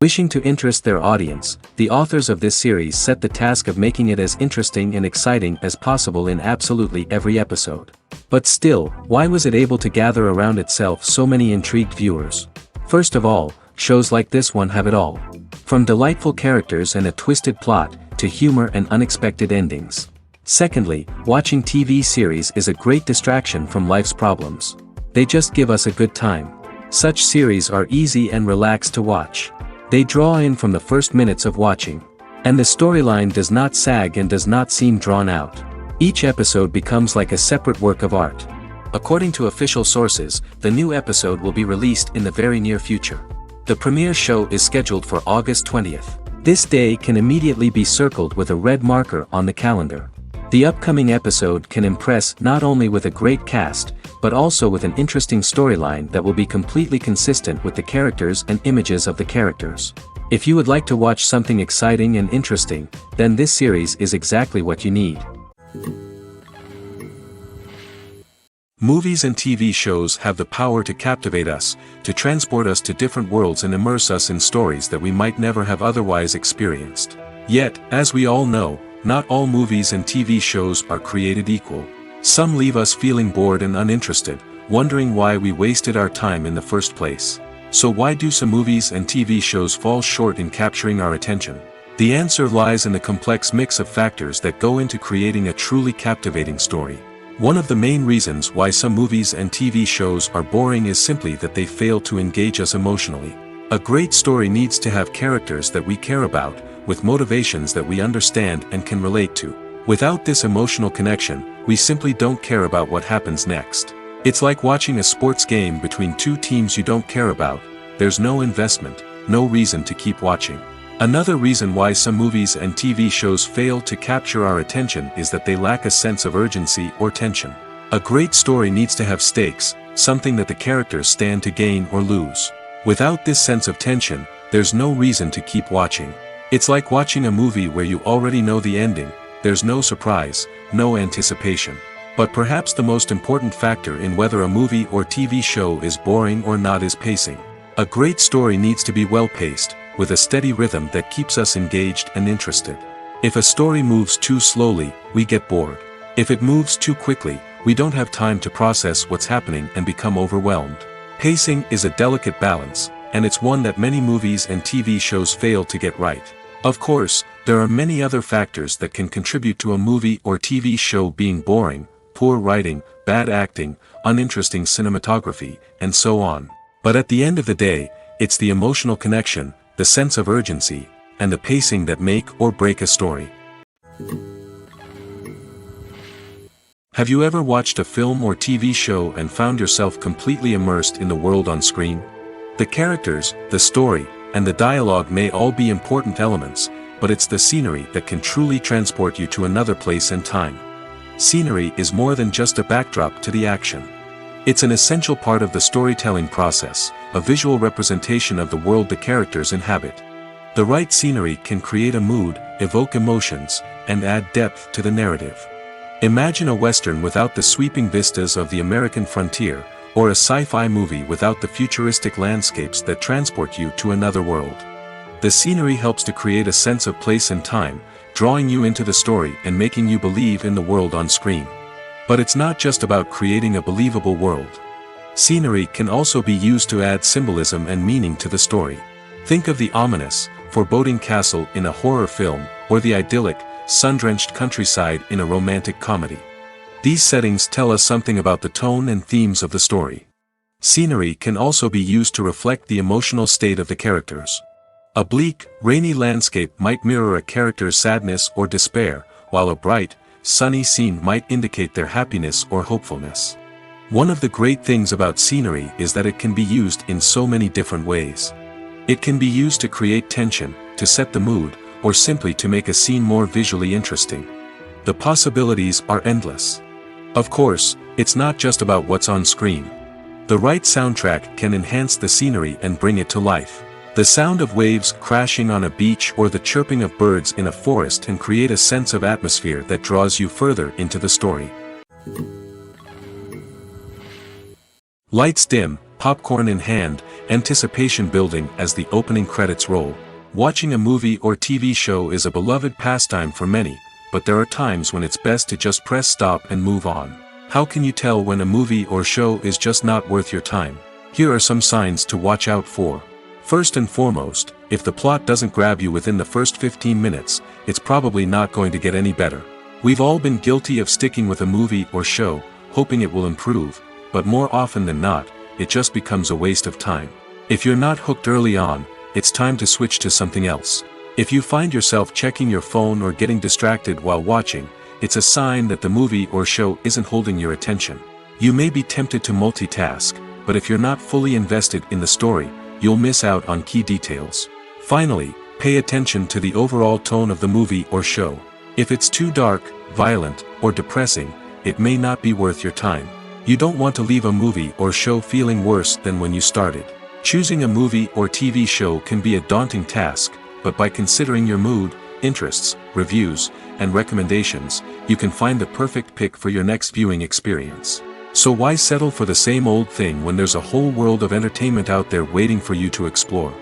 Wishing to interest their audience, the authors of this series set the task of making it as interesting and exciting as possible in absolutely every episode. But still, why was it able to gather around itself so many intrigued viewers? First of all, shows like this one have it all. From delightful characters and a twisted plot, to humor and unexpected endings. Secondly, watching TV series is a great distraction from life's problems. They just give us a good time. Such series are easy and relaxed to watch. They draw in from the first minutes of watching. And the storyline does not sag and does not seem drawn out. Each episode becomes like a separate work of art. According to official sources, the new episode will be released in the very near future. The premiere show is scheduled for August 20th. This day can immediately be circled with a red marker on the calendar. The upcoming episode can impress not only with a great cast, but also with an interesting storyline that will be completely consistent with the characters and images of the characters. If you would like to watch something exciting and interesting, then this series is exactly what you need. Movies and TV shows have the power to captivate us, to transport us to different worlds and immerse us in stories that we might never have otherwise experienced. Yet, as we all know, not all movies and TV shows are created equal. Some leave us feeling bored and uninterested, wondering why we wasted our time in the first place. So why do some movies and TV shows fall short in capturing our attention? The answer lies in the complex mix of factors that go into creating a truly captivating story. One of the main reasons why some movies and TV shows are boring is simply that they fail to engage us emotionally. A great story needs to have characters that we care about, with motivations that we understand and can relate to. Without this emotional connection, we simply don't care about what happens next. It's like watching a sports game between two teams you don't care about. There's no investment, no reason to keep watching. Another reason why some movies and TV shows fail to capture our attention is that they lack a sense of urgency or tension. A great story needs to have stakes, something that the characters stand to gain or lose. Without this sense of tension, there's no reason to keep watching. It's like watching a movie where you already know the ending. There's no surprise, no anticipation. But perhaps the most important factor in whether a movie or TV show is boring or not is pacing. A great story needs to be well-paced, with a steady rhythm that keeps us engaged and interested. If a story moves too slowly, we get bored. If it moves too quickly, we don't have time to process what's happening and become overwhelmed. Pacing is a delicate balance, and it's one that many movies and TV shows fail to get right. Of course, there are many other factors that can contribute to a movie or TV show being boring: poor writing, bad acting, uninteresting cinematography, and so on. But at the end of the day, it's the emotional connection, the sense of urgency, and the pacing that make or break a story. Have you ever watched a film or TV show and found yourself completely immersed in the world on screen? The characters, the story, and the dialogue may all be important elements, but it's the scenery that can truly transport you to another place and time. Scenery is more than just a backdrop to the action. It's an essential part of the storytelling process, a visual representation of the world the characters inhabit. The right scenery can create a mood, evoke emotions, and add depth to the narrative. Imagine a Western without the sweeping vistas of the American frontier, or a sci-fi movie without the futuristic landscapes that transport you to another world. The scenery helps to create a sense of place and time, drawing you into the story and making you believe in the world on screen. But it's not just about creating a believable world. Scenery can also be used to add symbolism and meaning to the story. Think of the ominous, foreboding castle in a horror film, or the idyllic, sun-drenched countryside in a romantic comedy. These settings tell us something about the tone and themes of the story. Scenery can also be used to reflect the emotional state of the characters. A bleak, rainy landscape might mirror a character's sadness or despair, while a bright, sunny scene might indicate their happiness or hopefulness. One of the great things about scenery is that it can be used in so many different ways. It can be used to create tension, to set the mood, or simply to make a scene more visually interesting. The possibilities are endless. Of course, it's not just about what's on screen. The right soundtrack can enhance the scenery and bring it to life. The sound of waves crashing on a beach or the chirping of birds in a forest can create a sense of atmosphere that draws you further into the story. Lights dim, popcorn in hand, anticipation building as the opening credits roll. Watching a movie or TV show is a beloved pastime for many, but there are times when it's best to just press stop and move on. How can you tell when a movie or show is just not worth your time? Here are some signs to watch out for. First and foremost, if the plot doesn't grab you within the first 15 minutes, it's probably not going to get any better. We've all been guilty of sticking with a movie or show, hoping it will improve, but more often than not, it just becomes a waste of time. If you're not hooked early on, it's time to switch to something else. If you find yourself checking your phone or getting distracted while watching, it's a sign that the movie or show isn't holding your attention. You may be tempted to multitask, but if you're not fully invested in the story, you'll miss out on key details. Finally, pay attention to the overall tone of the movie or show. If it's too dark, violent, or depressing, it may not be worth your time. You don't want to leave a movie or show feeling worse than when you started. Choosing a movie or TV show can be a daunting task, but by considering your mood, interests, reviews, and recommendations, you can find the perfect pick for your next viewing experience. So why settle for the same old thing when there's a whole world of entertainment out there waiting for you to explore?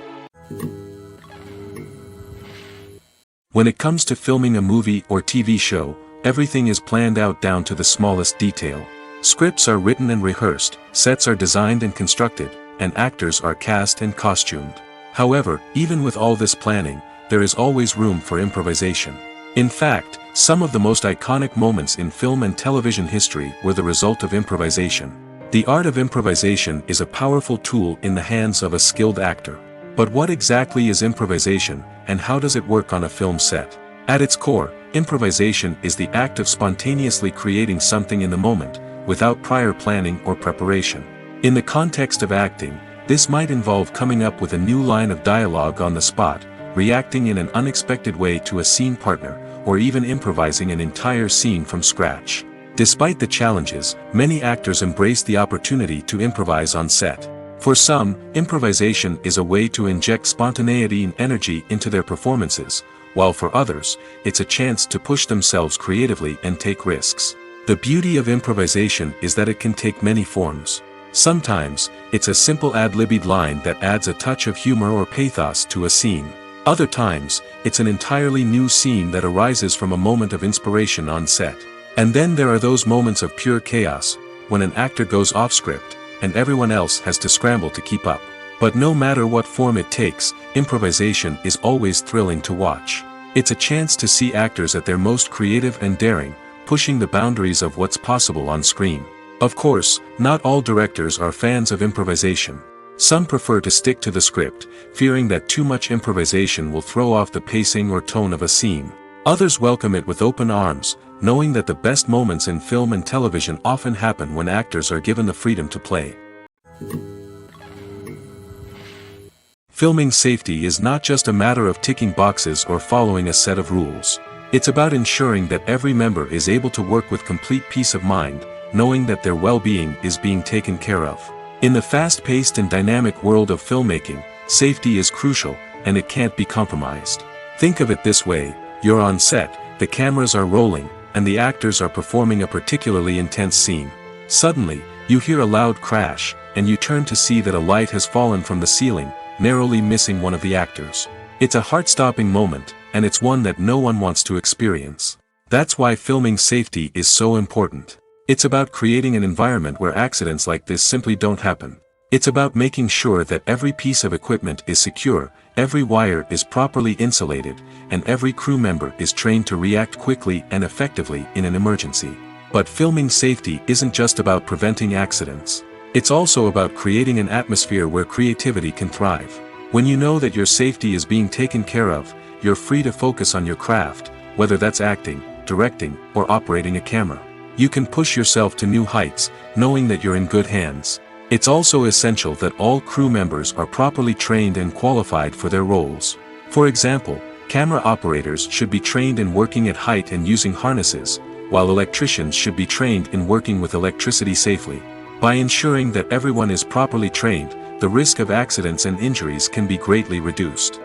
When it comes to filming a movie or TV show, everything is planned out down to the smallest detail. Scripts are written and rehearsed, sets are designed and constructed, and actors are cast and costumed. However, even with all this planning, there is always room for improvisation. In fact, some of the most iconic moments in film and television history were the result of improvisation. The art of improvisation is a powerful tool in the hands of a skilled actor. But what exactly is improvisation, and how does it work on a film set? At its core, improvisation is the act of spontaneously creating something in the moment, without prior planning or preparation. In the context of acting, this might involve coming up with a new line of dialogue on the spot, reacting in an unexpected way to a scene partner, or even improvising an entire scene from scratch. Despite the challenges, many actors embrace the opportunity to improvise on set. For some, improvisation is a way to inject spontaneity and energy into their performances, while for others, it's a chance to push themselves creatively and take risks. The beauty of improvisation is that it can take many forms. Sometimes, it's a simple ad-libbed line that adds a touch of humor or pathos to a scene. Other times, it's an entirely new scene that arises from a moment of inspiration on set. And then there are those moments of pure chaos, when an actor goes off script, and everyone else has to scramble to keep up. But no matter what form it takes, improvisation is always thrilling to watch. It's a chance to see actors at their most creative and daring, pushing the boundaries of what's possible on screen. Of course, not all directors are fans of improvisation. Some prefer to stick to the script, fearing that too much improvisation will throw off the pacing or tone of a scene. Others welcome it with open arms, knowing that the best moments in film and television often happen when actors are given the freedom to play. Filming safety is not just a matter of ticking boxes or following a set of rules. It's about ensuring that every member is able to work with complete peace of mind, knowing that their well-being is being taken care of. In the fast-paced and dynamic world of filmmaking, safety is crucial, and it can't be compromised. Think of it this way: you're on set, the cameras are rolling, and the actors are performing a particularly intense scene. Suddenly, you hear a loud crash, and you turn to see that a light has fallen from the ceiling, narrowly missing one of the actors. It's a heart-stopping moment, and it's one that no one wants to experience. That's why filming safety is so important. It's about creating an environment where accidents like this simply don't happen. It's about making sure that every piece of equipment is secure, every wire is properly insulated, and every crew member is trained to react quickly and effectively in an emergency. But filming safety isn't just about preventing accidents. It's also about creating an atmosphere where creativity can thrive. When you know that your safety is being taken care of, you're free to focus on your craft, whether that's acting, directing, or operating a camera. You can push yourself to new heights, knowing that you're in good hands. It's also essential that all crew members are properly trained and qualified for their roles. For example, camera operators should be trained in working at height and using harnesses, while electricians should be trained in working with electricity safely. By ensuring that everyone is properly trained, the risk of accidents and injuries can be greatly reduced.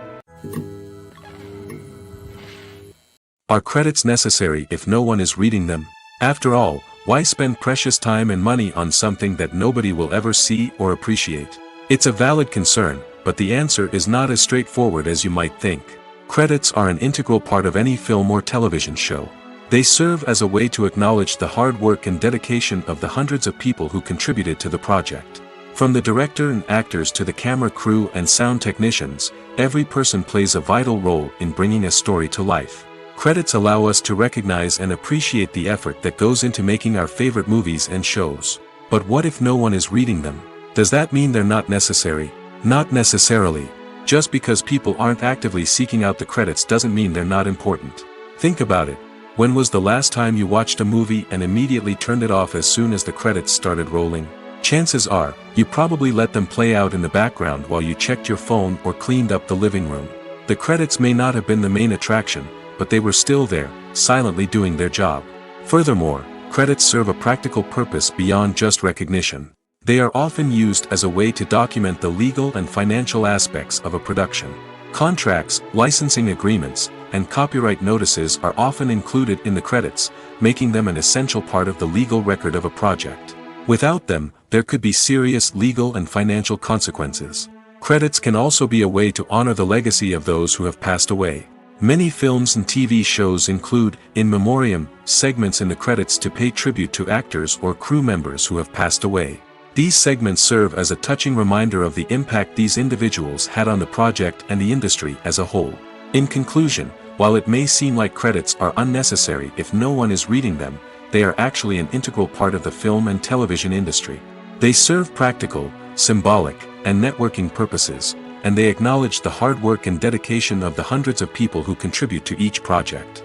Are credits necessary if no one is reading them? After all, why spend precious time and money on something that nobody will ever see or appreciate? It's a valid concern, but the answer is not as straightforward as you might think. Credits are an integral part of any film or television show. They serve as a way to acknowledge the hard work and dedication of the hundreds of people who contributed to the project. From the director and actors to the camera crew and sound technicians, every person plays a vital role in bringing a story to life. Credits allow us to recognize and appreciate the effort that goes into making our favorite movies and shows. But what if no one is reading them? Does that mean they're not necessary? Not necessarily. Just because people aren't actively seeking out the credits doesn't mean they're not important. Think about it. When was the last time you watched a movie and immediately turned it off as soon as the credits started rolling? Chances are, you probably let them play out in the background while you checked your phone or cleaned up the living room. The credits may not have been the main attraction, but they were still there, silently doing their job. Furthermore, credits serve a practical purpose beyond just recognition. They are often used as a way to document the legal and financial aspects of a production. Contracts, licensing agreements, and copyright notices are often included in the credits, making them an essential part of the legal record of a project. Without them, there could be serious legal and financial consequences. Credits can also be a way to honor the legacy of those who have passed away. Many films and TV shows include, in memoriam, segments in the credits to pay tribute to actors or crew members who have passed away. These segments serve as a touching reminder of the impact these individuals had on the project and the industry as a whole. In conclusion, while it may seem like credits are unnecessary if no one is reading them, they are actually an integral part of the film and television industry. They serve practical, symbolic, and networking purposes, and they acknowledge the hard work and dedication of the hundreds of people who contribute to each project.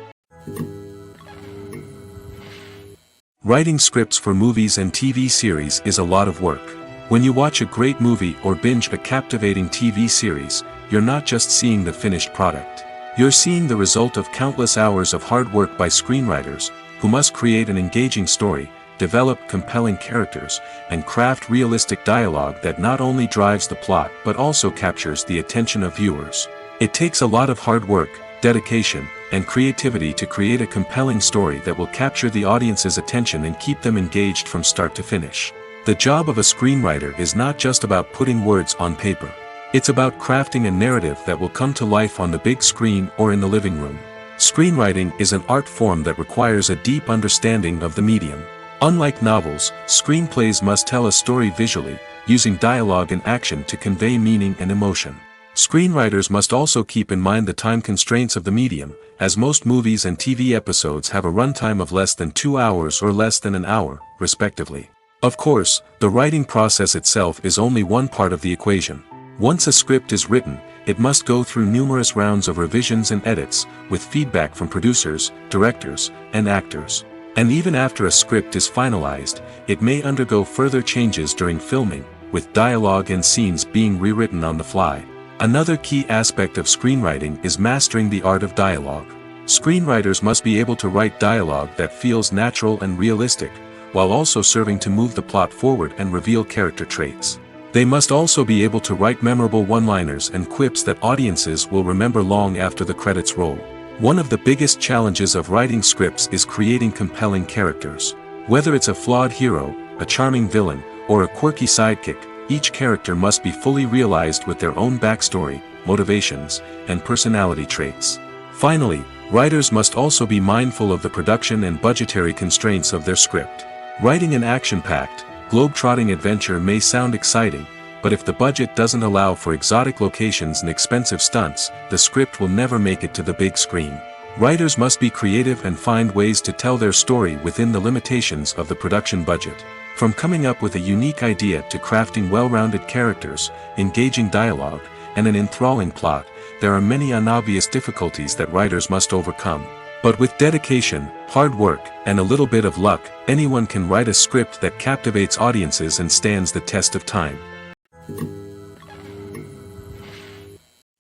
Writing scripts for movies and TV series is a lot of work. When you watch a great movie or binge a captivating TV series, you're not just seeing the finished product. You're seeing the result of countless hours of hard work by screenwriters, who must create an engaging story, develop compelling characters, and craft realistic dialogue that not only drives the plot but also captures the attention of viewers. It takes a lot of hard work, dedication, and creativity to create a compelling story that will capture the audience's attention and keep them engaged from start to finish. The job of a screenwriter is not just about putting words on paper. It's about crafting a narrative that will come to life on the big screen or in the living room. Screenwriting is an art form that requires a deep understanding of the medium. Unlike novels, screenplays must tell a story visually, using dialogue and action to convey meaning and emotion. Screenwriters must also keep in mind the time constraints of the medium, as most movies and TV episodes have a runtime of less than 2 hours or less than an hour, respectively. Of course, the writing process itself is only one part of the equation. Once a script is written, it must go through numerous rounds of revisions and edits, with feedback from producers, directors, and actors. And even after a script is finalized, it may undergo further changes during filming, with dialogue and scenes being rewritten on the fly. Another key aspect of screenwriting is mastering the art of dialogue. Screenwriters must be able to write dialogue that feels natural and realistic, while also serving to move the plot forward and reveal character traits. They must also be able to write memorable one-liners and quips that audiences will remember long after the credits roll. One of the biggest challenges of writing scripts is creating compelling characters. Whether it's a flawed hero, a charming villain, or a quirky sidekick, each character must be fully realized with their own backstory, motivations, and personality traits. Finally, writers must also be mindful of the production and budgetary constraints of their script. Writing an action-packed, globe-trotting adventure may sound exciting, but if the budget doesn't allow for exotic locations and expensive stunts, the script will never make it to the big screen. Writers must be creative and find ways to tell their story within the limitations of the production budget. From coming up with a unique idea to crafting well-rounded characters, engaging dialogue, and an enthralling plot, there are many unobvious difficulties that writers must overcome. But with dedication, hard work, and a little bit of luck, anyone can write a script that captivates audiences and stands the test of time.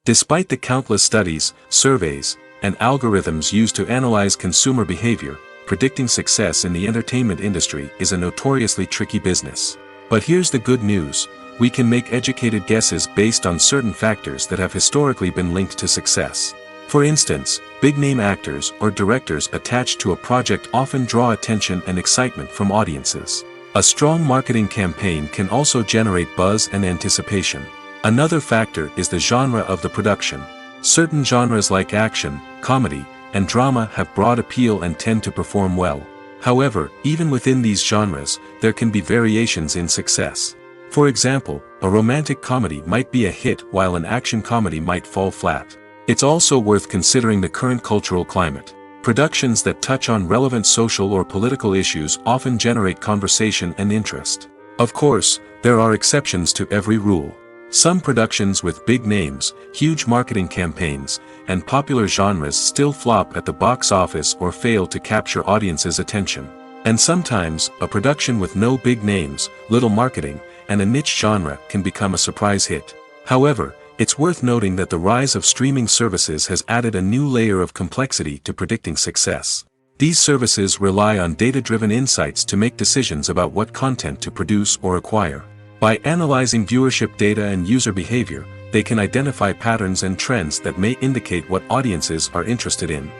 Despite the countless studies, surveys, and algorithms used to analyze consumer behavior, predicting success in the entertainment industry is a notoriously tricky business. But here's the good news: we can make educated guesses based on certain factors that have historically been linked to success. For instance, big-name actors or directors attached to a project often draw attention and excitement from audiences. A strong marketing campaign can also generate buzz and anticipation. Another factor is the genre of the production. Certain genres like action, comedy, and drama have broad appeal and tend to perform well. However, even within these genres, there can be variations in success. For example, a romantic comedy might be a hit while an action comedy might fall flat. It's also worth considering the current cultural climate. Productions that touch on relevant social or political issues often generate conversation and interest. Of course, there are exceptions to every rule. Some productions with big names, huge marketing campaigns, and popular genres still flop at the box office or fail to capture audiences' attention. And sometimes, a production with no big names, little marketing, and a niche genre can become a surprise hit. However, it's worth noting that the rise of streaming services has added a new layer of complexity to predicting success. These services rely on data-driven insights to make decisions about what content to produce or acquire. By analyzing viewership data and user behavior, they can identify patterns and trends that may indicate what audiences are interested in.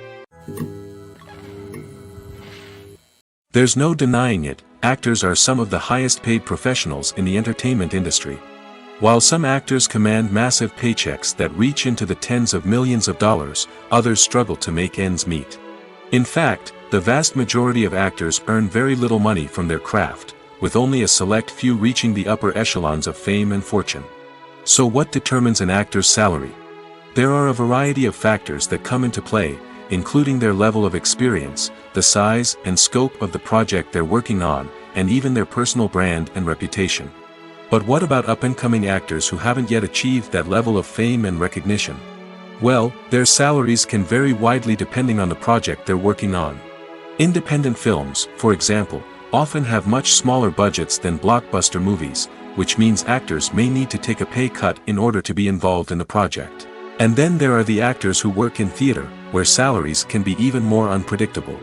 There's no denying it, actors are some of the highest-paid professionals in the entertainment industry. While some actors command massive paychecks that reach into the tens of millions of dollars, others struggle to make ends meet. In fact, the vast majority of actors earn very little money from their craft, with only a select few reaching the upper echelons of fame and fortune. So what determines an actor's salary? There are a variety of factors that come into play, including their level of experience, the size and scope of the project they're working on, and even their personal brand and reputation. But what about up-and-coming actors who haven't yet achieved that level of fame and recognition? Well, their salaries can vary widely depending on the project they're working on. Independent films, for example, often have much smaller budgets than blockbuster movies, which means actors may need to take a pay cut in order to be involved in the project. And then there are the actors who work in theater, where salaries can be even more unpredictable.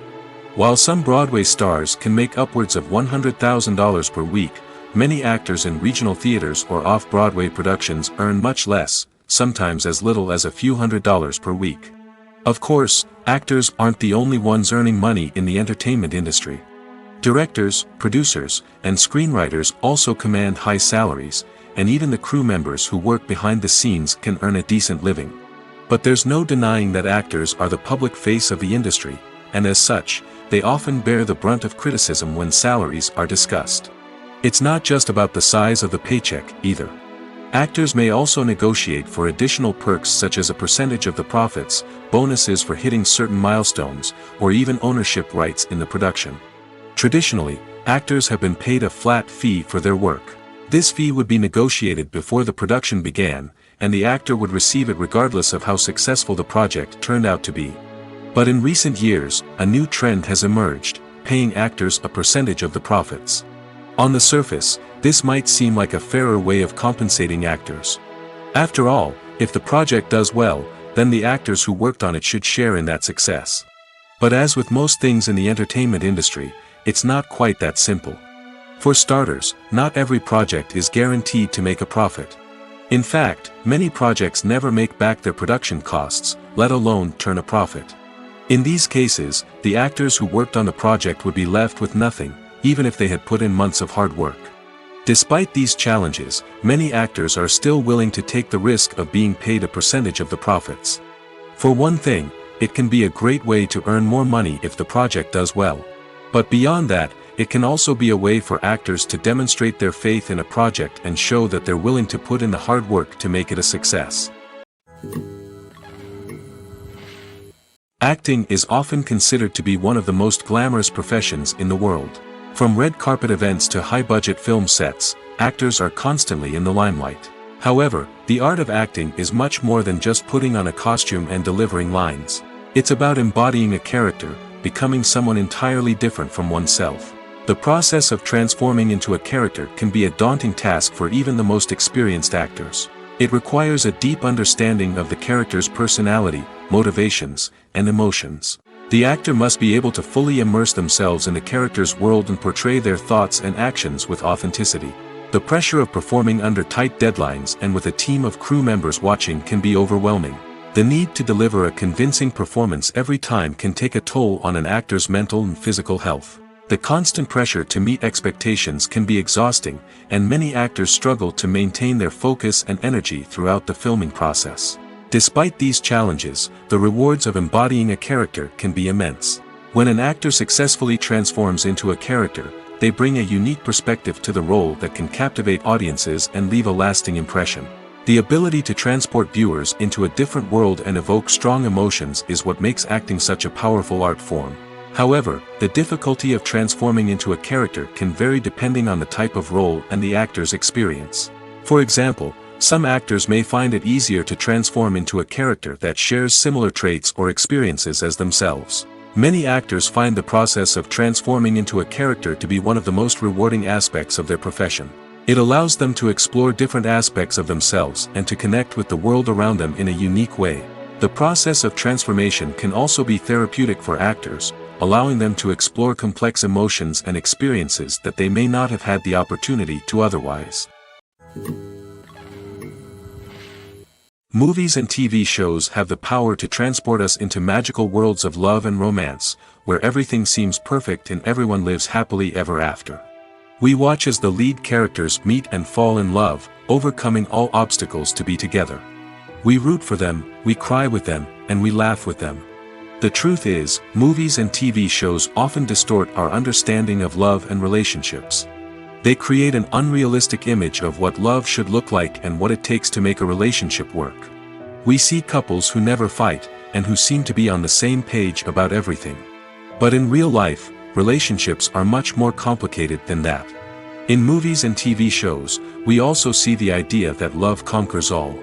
While some Broadway stars can make upwards of $100,000 per week, many actors in regional theaters or off-Broadway productions earn much less, sometimes as little as a few $100s per week. Of course, actors aren't the only ones earning money in the entertainment industry. Directors, producers, and screenwriters also command high salaries, and even the crew members who work behind the scenes can earn a decent living. But there's no denying that actors are the public face of the industry, and as such, they often bear the brunt of criticism when salaries are discussed. It's not just about the size of the paycheck, either. Actors may also negotiate for additional perks such as a percentage of the profits, bonuses for hitting certain milestones, or even ownership rights in the production. Traditionally, actors have been paid a flat fee for their work. This fee would be negotiated before the production began, and the actor would receive it regardless of how successful the project turned out to be. But in recent years, a new trend has emerged, paying actors a percentage of the profits. On the surface, this might seem like a fairer way of compensating actors. After all, if the project does well, then the actors who worked on it should share in that success. But as with most things in the entertainment industry, it's not quite that simple. For starters, not every project is guaranteed to make a profit. In fact, many projects never make back their production costs, let alone turn a profit. In these cases, the actors who worked on the project would be left with nothing, even if they had put in months of hard work. Despite these challenges, many actors are still willing to take the risk of being paid a percentage of the profits. For one thing, it can be a great way to earn more money if the project does well. But beyond that, it can also be a way for actors to demonstrate their faith in a project and show that they're willing to put in the hard work to make it a success. Acting is often considered to be one of the most glamorous professions in the world. From red carpet events to high-budget film sets, actors are constantly in the limelight. However, the art of acting is much more than just putting on a costume and delivering lines. It's about embodying a character, becoming someone entirely different from oneself. The process of transforming into a character can be a daunting task for even the most experienced actors. It requires a deep understanding of the character's personality, motivations, and emotions. The actor must be able to fully immerse themselves in the character's world and portray their thoughts and actions with authenticity. The pressure of performing under tight deadlines and with a team of crew members watching can be overwhelming. The need to deliver a convincing performance every time can take a toll on an actor's mental and physical health. The constant pressure to meet expectations can be exhausting, and many actors struggle to maintain their focus and energy throughout the filming process. Despite these challenges, the rewards of embodying a character can be immense. When an actor successfully transforms into a character, they bring a unique perspective to the role that can captivate audiences and leave a lasting impression. The ability to transport viewers into a different world and evoke strong emotions is what makes acting such a powerful art form. However, the difficulty of transforming into a character can vary depending on the type of role and the actor's experience. For example, some actors may find it easier to transform into a character that shares similar traits or experiences as themselves. Many actors find the process of transforming into a character to be one of the most rewarding aspects of their profession. It allows them to explore different aspects of themselves and to connect with the world around them in a unique way. The process of transformation can also be therapeutic for actors, allowing them to explore complex emotions and experiences that they may not have had the opportunity to otherwise. Movies and TV shows have the power to transport us into magical worlds of love and romance, where everything seems perfect and everyone lives happily ever after. We watch as the lead characters meet and fall in love, overcoming all obstacles to be together. We root for them, we cry with them, and we laugh with them. The truth is, movies and TV shows often distort our understanding of love and relationships. They create an unrealistic image of what love should look like and what it takes to make a relationship work. We see couples who never fight, and who seem to be on the same page about everything. But in real life, relationships are much more complicated than that. In movies and TV shows, we also see the idea that love conquers all.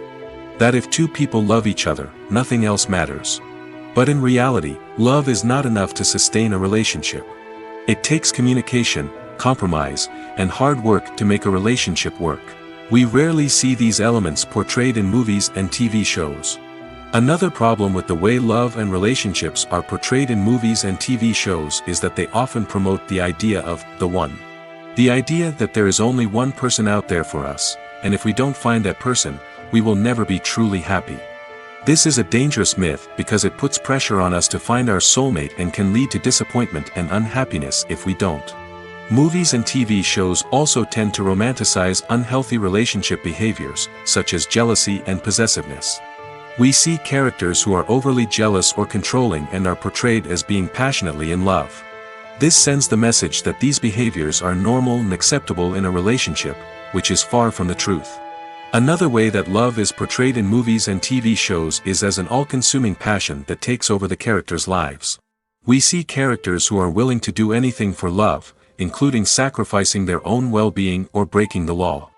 That if two people love each other, nothing else matters. But in reality, love is not enough to sustain a relationship. It takes communication, compromise, and hard work to make a relationship work. We rarely see these elements portrayed in movies and TV shows. Another problem with the way love and relationships are portrayed in movies and TV shows is that they often promote the idea of the one. The idea that there is only one person out there for us, and if we don't find that person, we will never be truly happy. This is a dangerous myth because it puts pressure on us to find our soulmate and can lead to disappointment and unhappiness if we don't. Movies and TV shows also tend to romanticize unhealthy relationship behaviors, such as jealousy and possessiveness. We see characters who are overly jealous or controlling and are portrayed as being passionately in love. This sends the message that these behaviors are normal and acceptable in a relationship, which is far from the truth. Another way that love is portrayed in movies and TV shows is as an all-consuming passion that takes over the characters' lives. We see characters who are willing to do anything for love, including sacrificing their own well-being or breaking the law.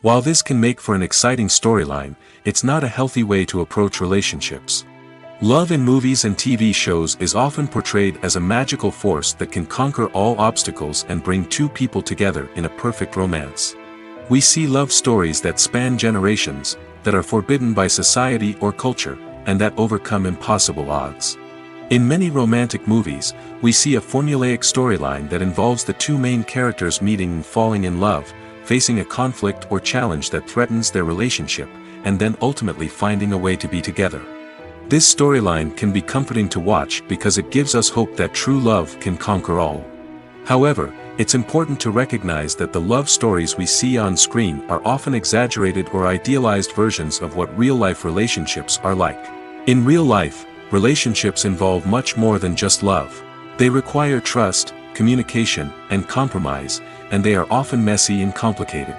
While this can make for an exciting storyline, it's not a healthy way to approach relationships. Love in movies and TV shows is often portrayed as a magical force that can conquer all obstacles and bring two people together in a perfect romance. We see love stories that span generations, that are forbidden by society or culture, and that overcome impossible odds. In many romantic movies, we see a formulaic storyline that involves the two main characters meeting and falling in love, facing a conflict or challenge that threatens their relationship, and then ultimately finding a way to be together. This storyline can be comforting to watch because it gives us hope that true love can conquer all. However, it's important to recognize that the love stories we see on screen are often exaggerated or idealized versions of what real-life relationships are like. In real life, relationships involve much more than just love. They require trust, communication, and compromise, and they are often messy and complicated.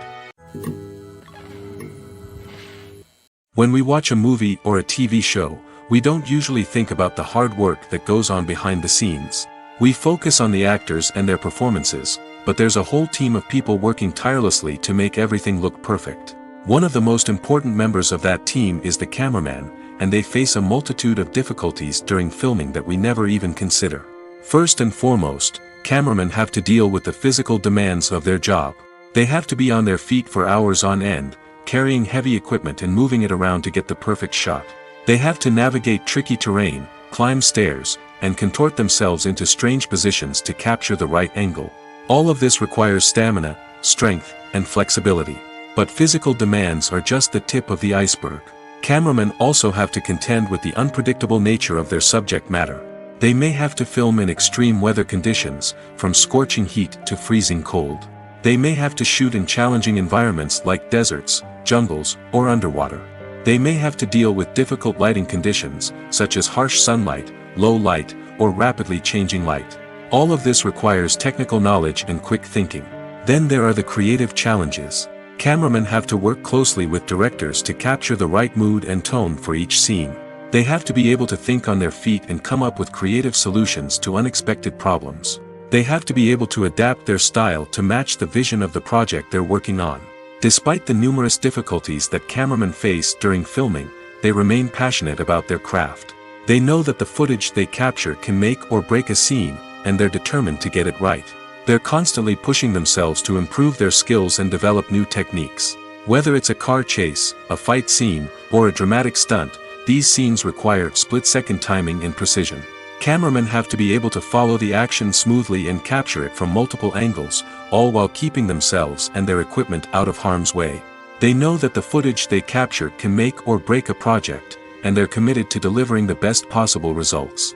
When we watch a movie or a TV show, we don't usually think about the hard work that goes on behind the scenes. We focus on the actors and their performances, but there's a whole team of people working tirelessly to make everything look perfect. One of the most important members of that team is the cameraman, and they face a multitude of difficulties during filming that we never even consider. First and foremost, cameramen have to deal with the physical demands of their job. They have to be on their feet for hours on end, carrying heavy equipment and moving it around to get the perfect shot. They have to navigate tricky terrain, climb stairs, and contort themselves into strange positions to capture the right angle. All of this requires stamina, strength, and flexibility. But physical demands are just the tip of the iceberg. Cameramen also have to contend with the unpredictable nature of their subject matter. They may have to film in extreme weather conditions, from scorching heat to freezing cold. They may have to shoot in challenging environments like deserts, jungles, or underwater. They may have to deal with difficult lighting conditions, such as harsh sunlight, low light, or rapidly changing light. All of this requires technical knowledge and quick thinking. Then there are the creative challenges. Cameramen have to work closely with directors to capture the right mood and tone for each scene. They have to be able to think on their feet and come up with creative solutions to unexpected problems. They have to be able to adapt their style to match the vision of the project they're working on. Despite the numerous difficulties that cameramen face during filming, they remain passionate about their craft. They know that the footage they capture can make or break a scene, and they're determined to get it right. They're constantly pushing themselves to improve their skills and develop new techniques. Whether it's a car chase, a fight scene, or a dramatic stunt, these scenes require split-second timing and precision. Cameramen have to be able to follow the action smoothly and capture it from multiple angles, all while keeping themselves and their equipment out of harm's way. They know that the footage they capture can make or break a project, and they're committed to delivering the best possible results.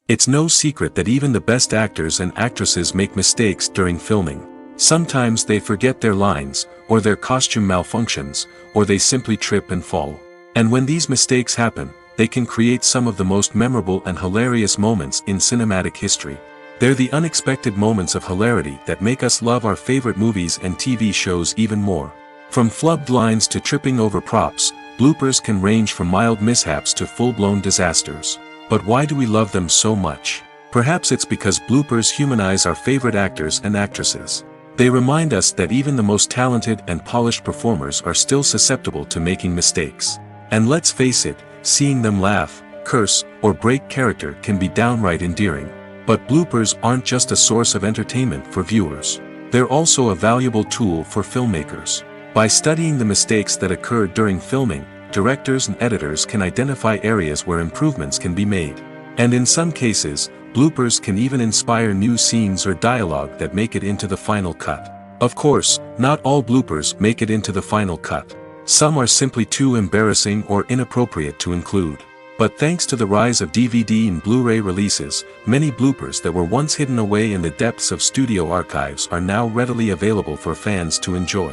It's no secret that even the best actors and actresses make mistakes during filming. Sometimes they forget their lines, or their costume malfunctions, or they simply trip and fall. And when these mistakes happen, they can create some of the most memorable and hilarious moments in cinematic history. They're the unexpected moments of hilarity that make us love our favorite movies and TV shows even more. From flubbed lines to tripping over props, bloopers can range from mild mishaps to full-blown disasters. But why do we love them so much? Perhaps it's because bloopers humanize our favorite actors and actresses. They remind us that even the most talented and polished performers are still susceptible to making mistakes. And let's face it, seeing them laugh, curse, or break character can be downright endearing. But bloopers aren't just a source of entertainment for viewers. They're also a valuable tool for filmmakers. By studying the mistakes that occurred during filming, directors and editors can identify areas where improvements can be made. And in some cases, bloopers can even inspire new scenes or dialogue that make it into the final cut. Of course, not all bloopers make it into the final cut. Some are simply too embarrassing or inappropriate to include. But thanks to the rise of DVD and Blu-ray releases, many bloopers that were once hidden away in the depths of studio archives are now readily available for fans to enjoy.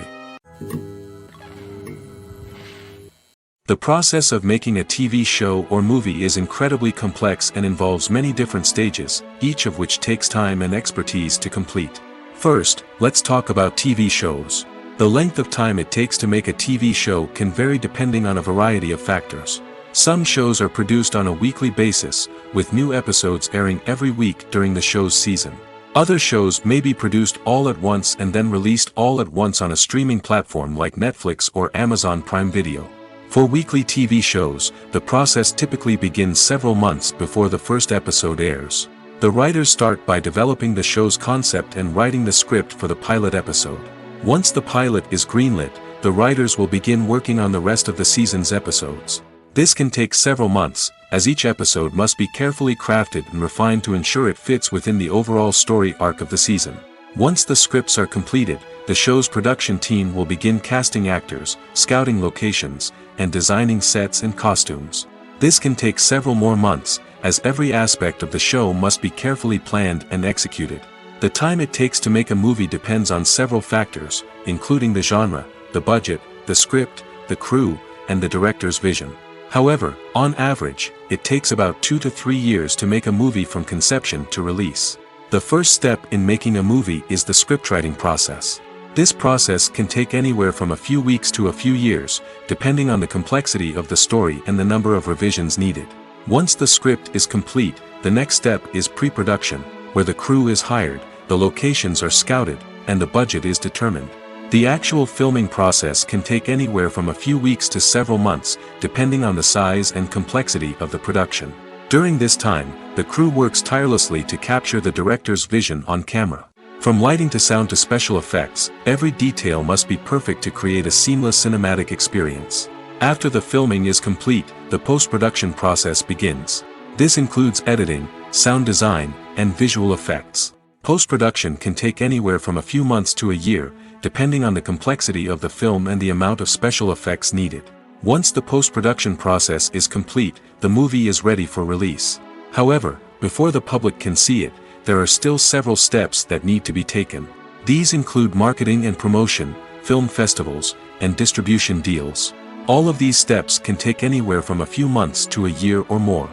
The process of making a TV show or movie is incredibly complex and involves many different stages, each of which takes time and expertise to complete. First, let's talk about TV shows. The length of time it takes to make a TV show can vary depending on a variety of factors. Some shows are produced on a weekly basis, with new episodes airing every week during the show's season. Other shows may be produced all at once and then released all at once on a streaming platform like Netflix or Amazon Prime Video. For weekly TV shows, the process typically begins several months before the first episode airs. The writers start by developing the show's concept and writing the script for the pilot episode. Once the pilot is greenlit, the writers will begin working on the rest of the season's episodes. This can take several months, as each episode must be carefully crafted and refined to ensure it fits within the overall story arc of the season. Once the scripts are completed, the show's production team will begin casting actors, scouting locations, and designing sets and costumes. This can take several more months, as every aspect of the show must be carefully planned and executed. The time it takes to make a movie depends on several factors, including the genre, the budget, the script, the crew, and the director's vision. However, on average, it takes about 2 to 3 years to make a movie from conception to release. The first step in making a movie is the scriptwriting process. This process can take anywhere from a few weeks to a few years, depending on the complexity of the story and the number of revisions needed. Once the script is complete, the next step is pre-production, where the crew is hired, the locations are scouted, and the budget is determined. The actual filming process can take anywhere from a few weeks to several months, depending on the size and complexity of the production. During this time, the crew works tirelessly to capture the director's vision on camera. From lighting to sound to special effects, every detail must be perfect to create a seamless cinematic experience. After the filming is complete, the post-production process begins. This includes editing, sound design, and visual effects. Post-production can take anywhere from a few months to a year, depending on the complexity of the film and the amount of special effects needed. Once the post-production process is complete, the movie is ready for release. However, before the public can see it, there are still several steps that need to be taken. These include marketing and promotion, film festivals, and distribution deals. All of these steps can take anywhere from a few months to a year or more.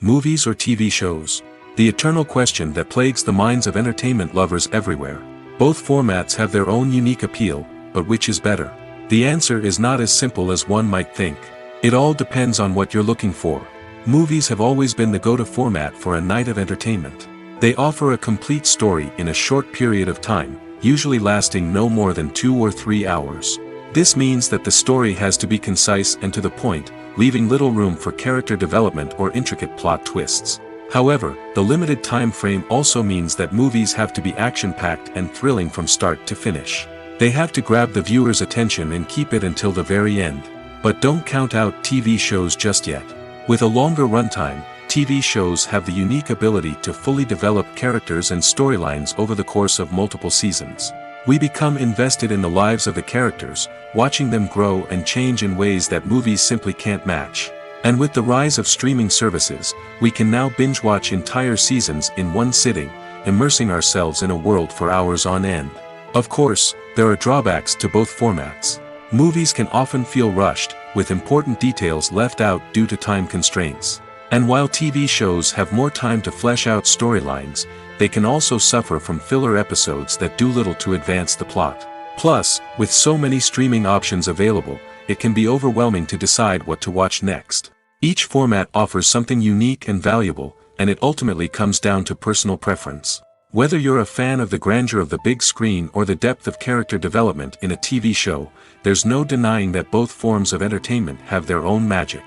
Movies or TV shows? The eternal question that plagues the minds of entertainment lovers everywhere. Both formats have their own unique appeal, but which is better? The answer is not as simple as one might think. It all depends on what you're looking for. Movies have always been the go-to format for a night of entertainment. They offer a complete story in a short period of time, usually lasting no more than 2 or 3 hours. This means that the story has to be concise and to the point, leaving little room for character development or intricate plot twists. However, the limited time frame also means that movies have to be action-packed and thrilling from start to finish. They have to grab the viewer's attention and keep it until the very end. But don't count out TV shows just yet. With a longer runtime, TV shows have the unique ability to fully develop characters and storylines over the course of multiple seasons. We become invested in the lives of the characters, watching them grow and change in ways that movies simply can't match. And with the rise of streaming services, we can now binge-watch entire seasons in one sitting, immersing ourselves in a world for hours on end. Of course, there are drawbacks to both formats. Movies can often feel rushed, with important details left out due to time constraints. And while TV shows have more time to flesh out storylines, they can also suffer from filler episodes that do little to advance the plot. Plus, with so many streaming options available, it can be overwhelming to decide what to watch next. Each format offers something unique and valuable, and it ultimately comes down to personal preference. Whether you're a fan of the grandeur of the big screen or the depth of character development in a TV show, there's no denying that both forms of entertainment have their own magic.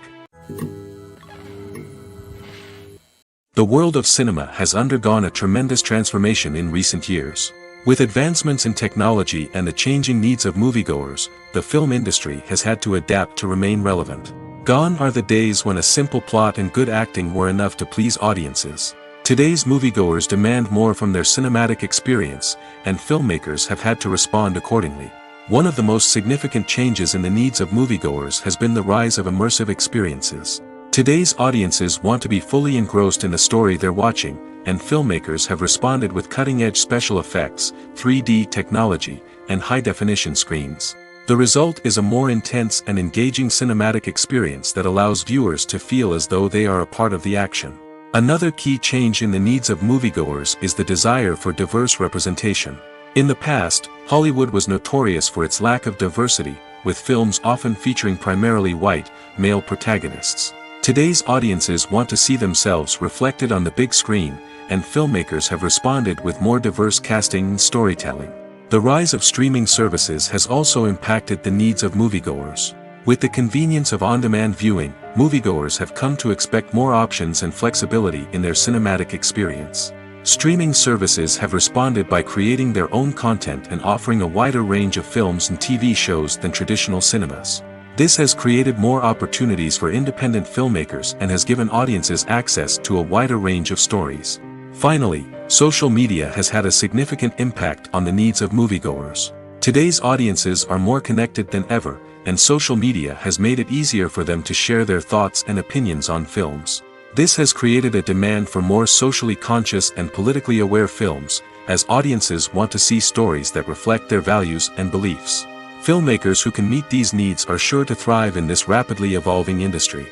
The world of cinema has undergone a tremendous transformation in recent years. With advancements in technology and the changing needs of moviegoers, the film industry has had to adapt to remain relevant. Gone are the days when a simple plot and good acting were enough to please audiences. Today's moviegoers demand more from their cinematic experience, and filmmakers have had to respond accordingly. One of the most significant changes in the needs of moviegoers has been the rise of immersive experiences. Today's audiences want to be fully engrossed in the story they're watching, and filmmakers have responded with cutting-edge special effects, 3D technology, and high-definition screens. The result is a more intense and engaging cinematic experience that allows viewers to feel as though they are a part of the action. Another key change in the needs of moviegoers is the desire for diverse representation. In the past, Hollywood was notorious for its lack of diversity, with films often featuring primarily white, male protagonists. Today's audiences want to see themselves reflected on the big screen, and filmmakers have responded with more diverse casting and storytelling. The rise of streaming services has also impacted the needs of moviegoers. With the convenience of on-demand viewing, moviegoers have come to expect more options and flexibility in their cinematic experience. Streaming services have responded by creating their own content and offering a wider range of films and TV shows than traditional cinemas. This has created more opportunities for independent filmmakers and has given audiences access to a wider range of stories. Finally, social media has had a significant impact on the needs of moviegoers. Today's audiences are more connected than ever, and social media has made it easier for them to share their thoughts and opinions on films. This has created a demand for more socially conscious and politically aware films, as audiences want to see stories that reflect their values and beliefs. Filmmakers who can meet these needs are sure to thrive in this rapidly evolving industry.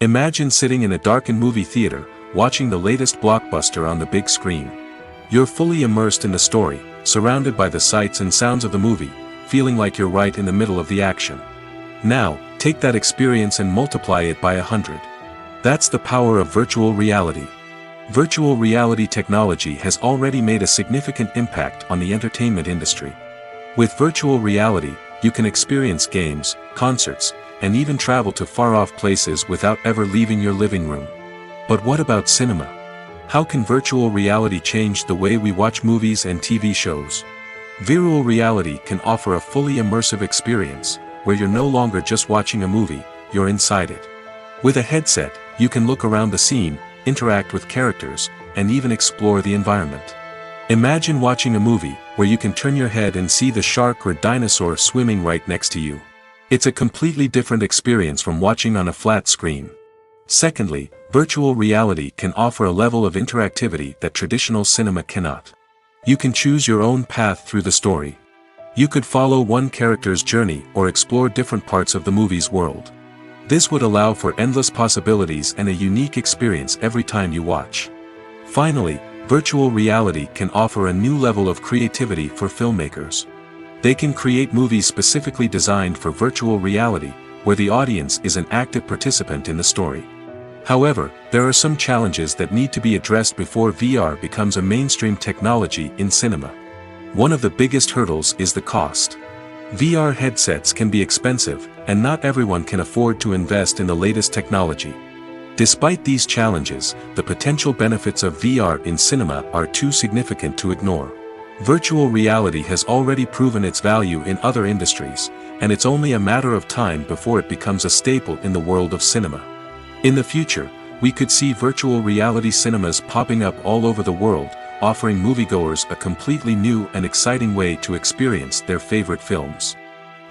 Imagine sitting in a darkened movie theater, watching the latest blockbuster on the big screen. You're fully immersed in the story, surrounded by the sights and sounds of the movie, feeling like you're right in the middle of the action. Now, take that experience and multiply it by 100. That's the power of virtual reality. Virtual reality technology has already made a significant impact on the entertainment industry. With virtual reality, you can experience games, concerts, and even travel to far-off places without ever leaving your living room. But what about cinema? How can virtual reality change the way we watch movies and TV shows? Virtual reality can offer a fully immersive experience, where you're no longer just watching a movie, you're inside it. With a headset, you can look around the scene, interact with characters, and even explore the environment. Imagine watching a movie where you can turn your head and see the shark or dinosaur swimming right next to you. It's a completely different experience from watching on a flat screen. Secondly, virtual reality can offer a level of interactivity that traditional cinema cannot. You can choose your own path through the story. You could follow one character's journey or explore different parts of the movie's world. This would allow for endless possibilities and a unique experience every time you watch. Finally, virtual reality can offer a new level of creativity for filmmakers. They can create movies specifically designed for virtual reality, where the audience is an active participant in the story. However, there are some challenges that need to be addressed before VR becomes a mainstream technology in cinema. One of the biggest hurdles is the cost. VR headsets can be expensive, and not everyone can afford to invest in the latest technology. Despite these challenges, the potential benefits of VR in cinema are too significant to ignore. Virtual reality has already proven its value in other industries, and it's only a matter of time before it becomes a staple in the world of cinema. In the future, we could see virtual reality cinemas popping up all over the world, offering moviegoers a completely new and exciting way to experience their favorite films.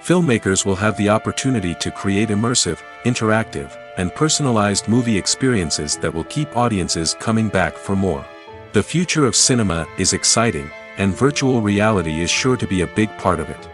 Filmmakers will have the opportunity to create immersive, interactive, and personalized movie experiences that will keep audiences coming back for more. The future of cinema is exciting, and virtual reality is sure to be a big part of it.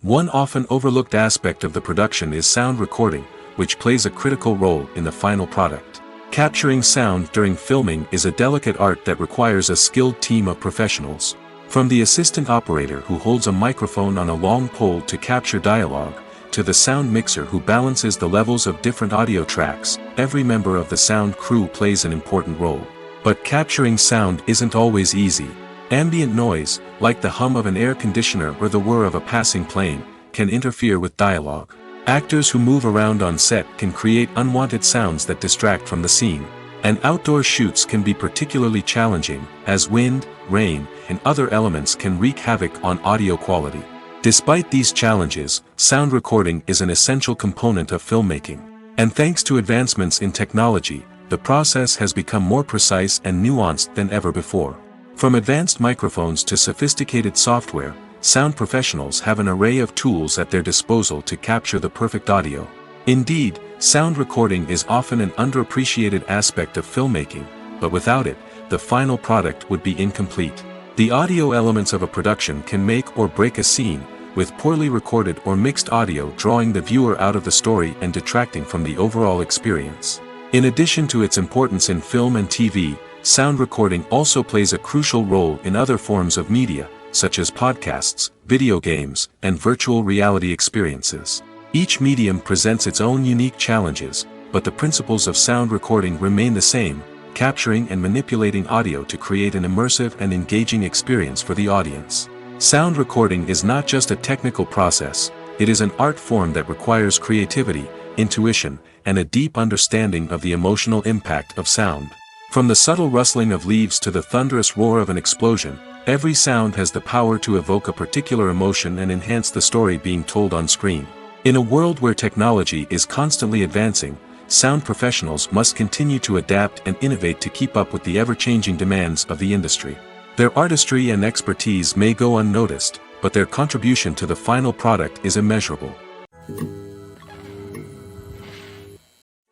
One often overlooked aspect of the production is sound recording, which plays a critical role in the final product. Capturing sound during filming is a delicate art that requires a skilled team of professionals. From the assistant operator who holds a microphone on a long pole to capture dialogue, to the sound mixer who balances the levels of different audio tracks, every member of the sound crew plays an important role. But capturing sound isn't always easy. Ambient noise, like the hum of an air conditioner or the whir of a passing plane, can interfere with dialogue. Actors who move around on set can create unwanted sounds that distract from the scene. And outdoor shoots can be particularly challenging, as wind, rain, and other elements can wreak havoc on audio quality. Despite these challenges, sound recording is an essential component of filmmaking. And thanks to advancements in technology, the process has become more precise and nuanced than ever before. From advanced microphones to sophisticated software, sound professionals have an array of tools at their disposal to capture the perfect audio. Indeed, sound recording is often an underappreciated aspect of filmmaking, but without it, the final product would be incomplete. The audio elements of a production can make or break a scene, with poorly recorded or mixed audio drawing the viewer out of the story and detracting from the overall experience. In addition to its importance in film and TV, sound recording also plays a crucial role in other forms of media, such as podcasts, video games, and virtual reality experiences. Each medium presents its own unique challenges, but the principles of sound recording remain the same, capturing and manipulating audio to create an immersive and engaging experience for the audience. Sound recording is not just a technical process, it is an art form that requires creativity, intuition, and a deep understanding of the emotional impact of sound. From the subtle rustling of leaves to the thunderous roar of an explosion, every sound has the power to evoke a particular emotion and enhance the story being told on screen. In a world where technology is constantly advancing, sound professionals must continue to adapt and innovate to keep up with the ever-changing demands of the industry. Their artistry and expertise may go unnoticed, but their contribution to the final product is immeasurable.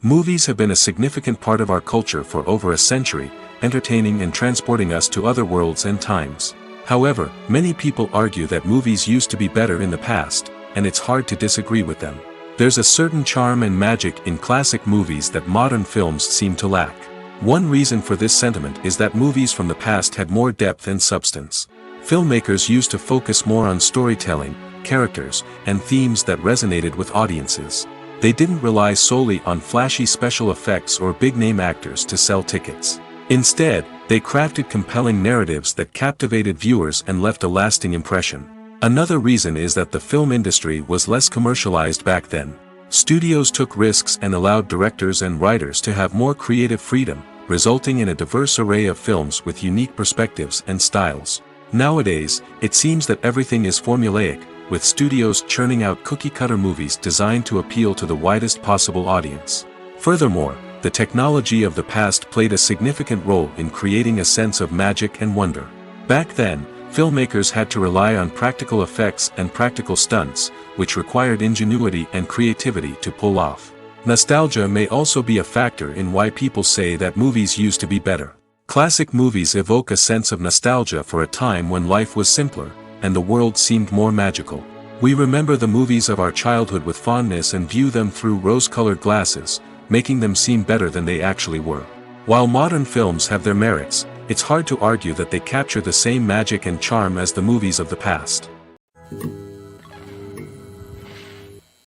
Movies have been a significant part of our culture for over a century, entertaining and transporting us to other worlds and times. However, many people argue that movies used to be better in the past, and it's hard to disagree with them. There's a certain charm and magic in classic movies that modern films seem to lack. One reason for this sentiment is that movies from the past had more depth and substance. Filmmakers used to focus more on storytelling, characters, and themes that resonated with audiences. They didn't rely solely on flashy special effects or big-name actors to sell tickets. Instead, they crafted compelling narratives that captivated viewers and left a lasting impression. Another reason is that the film industry was less commercialized back then. Studios took risks and allowed directors and writers to have more creative freedom, resulting in a diverse array of films with unique perspectives and styles. Nowadays, it seems that everything is formulaic, with studios churning out cookie-cutter movies designed to appeal to the widest possible audience. Furthermore, the technology of the past played a significant role in creating a sense of magic and wonder. Back then, filmmakers had to rely on practical effects and practical stunts, which required ingenuity and creativity to pull off. Nostalgia may also be a factor in why people say that movies used to be better. Classic movies evoke a sense of nostalgia for a time when life was simpler, and the world seemed more magical. We remember the movies of our childhood with fondness and view them through rose-colored glasses, making them seem better than they actually were. While modern films have their merits, it's hard to argue that they capture the same magic and charm as the movies of the past.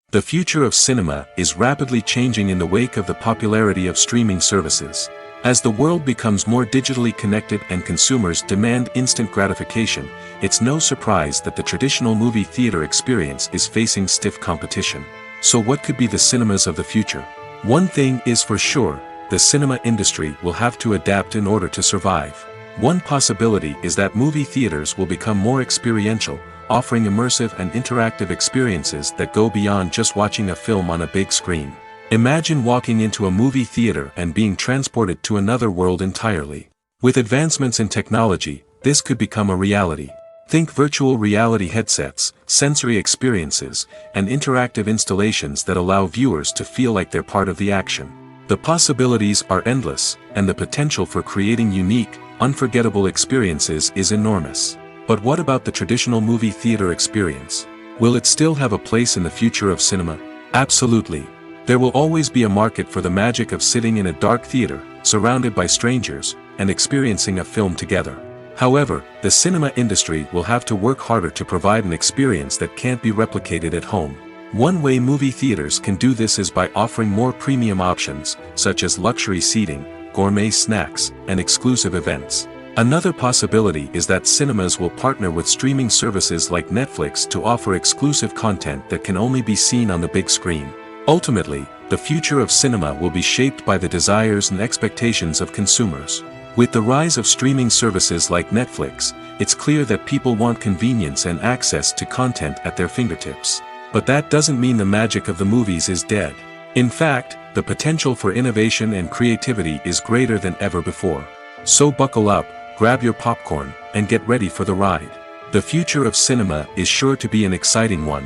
The future of cinema is rapidly changing in the wake of the popularity of streaming services. As the world becomes more digitally connected and consumers demand instant gratification, it's no surprise that the traditional movie theater experience is facing stiff competition. So what could be the cinemas of the future? One thing is for sure, the cinema industry will have to adapt in order to survive. One possibility is that movie theaters will become more experiential, offering immersive and interactive experiences that go beyond just watching a film on a big screen. Imagine walking into a movie theater and being transported to another world entirely. With advancements in technology, this could become a reality. Think virtual reality headsets, sensory experiences, and interactive installations that allow viewers to feel like they're part of the action. The possibilities are endless, and the potential for creating unique, unforgettable experiences is enormous. But what about the traditional movie theater experience? Will it still have a place in the future of cinema? Absolutely. There will always be a market for the magic of sitting in a dark theater, surrounded by strangers, and experiencing a film together. However, the cinema industry will have to work harder to provide an experience that can't be replicated at home. One way movie theaters can do this is by offering more premium options, such as luxury seating, gourmet snacks, and exclusive events. Another possibility is that cinemas will partner with streaming services like Netflix to offer exclusive content that can only be seen on the big screen. Ultimately, the future of cinema will be shaped by the desires and expectations of consumers. With the rise of streaming services like Netflix, it's clear that people want convenience and access to content at their fingertips. But that doesn't mean the magic of the movies is dead. In fact, the potential for innovation and creativity is greater than ever before. So buckle up, grab your popcorn, and get ready for the ride. The future of cinema is sure to be an exciting one.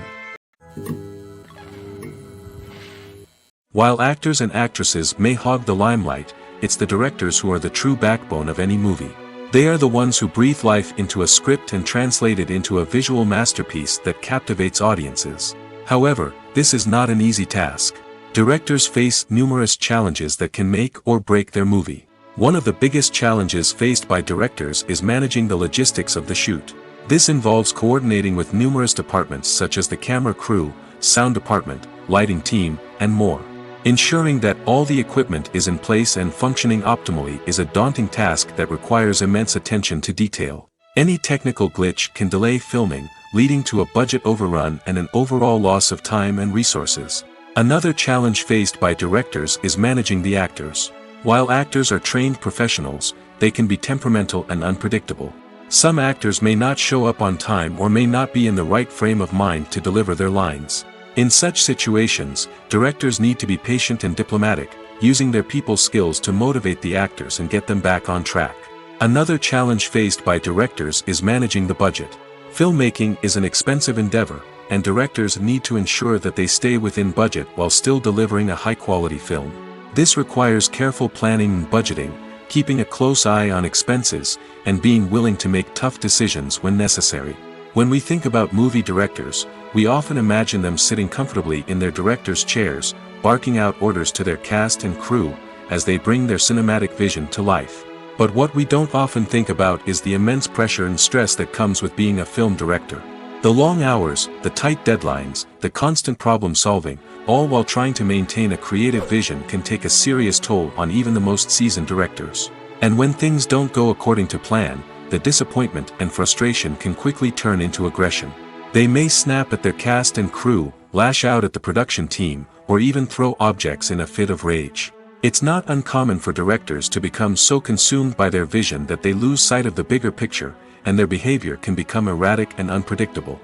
While actors and actresses may hog the limelight, it's the directors who are the true backbone of any movie. They are the ones who breathe life into a script and translate it into a visual masterpiece that captivates audiences. However, this is not an easy task. Directors face numerous challenges that can make or break their movie. One of the biggest challenges faced by directors is managing the logistics of the shoot. This involves coordinating with numerous departments such as the camera crew, sound department, lighting team, and more. Ensuring that all the equipment is in place and functioning optimally is a daunting task that requires immense attention to detail. Any technical glitch can delay filming, leading to a budget overrun and an overall loss of time and resources. Another challenge faced by directors is managing the actors. While actors are trained professionals, they can be temperamental and unpredictable. Some actors may not show up on time or may not be in the right frame of mind to deliver their lines. In such situations, directors need to be patient and diplomatic, using their people skills to motivate the actors and get them back on track. Another challenge faced by directors is managing the budget. Filmmaking is an expensive endeavor, and directors need to ensure that they stay within budget while still delivering a high-quality film. This requires careful planning and budgeting, keeping a close eye on expenses, and being willing to make tough decisions when necessary. When we think about movie directors, we often imagine them sitting comfortably in their director's chairs, barking out orders to their cast and crew, as they bring their cinematic vision to life. But what we don't often think about is the immense pressure and stress that comes with being a film director. The long hours, the tight deadlines, the constant problem solving, all while trying to maintain a creative vision can take a serious toll on even the most seasoned directors. And when things don't go according to plan, the disappointment and frustration can quickly turn into aggression. They may snap at their cast and crew, lash out at the production team, or even throw objects in a fit of rage. It's not uncommon for directors to become so consumed by their vision that they lose sight of the bigger picture, and their behavior can become erratic and unpredictable.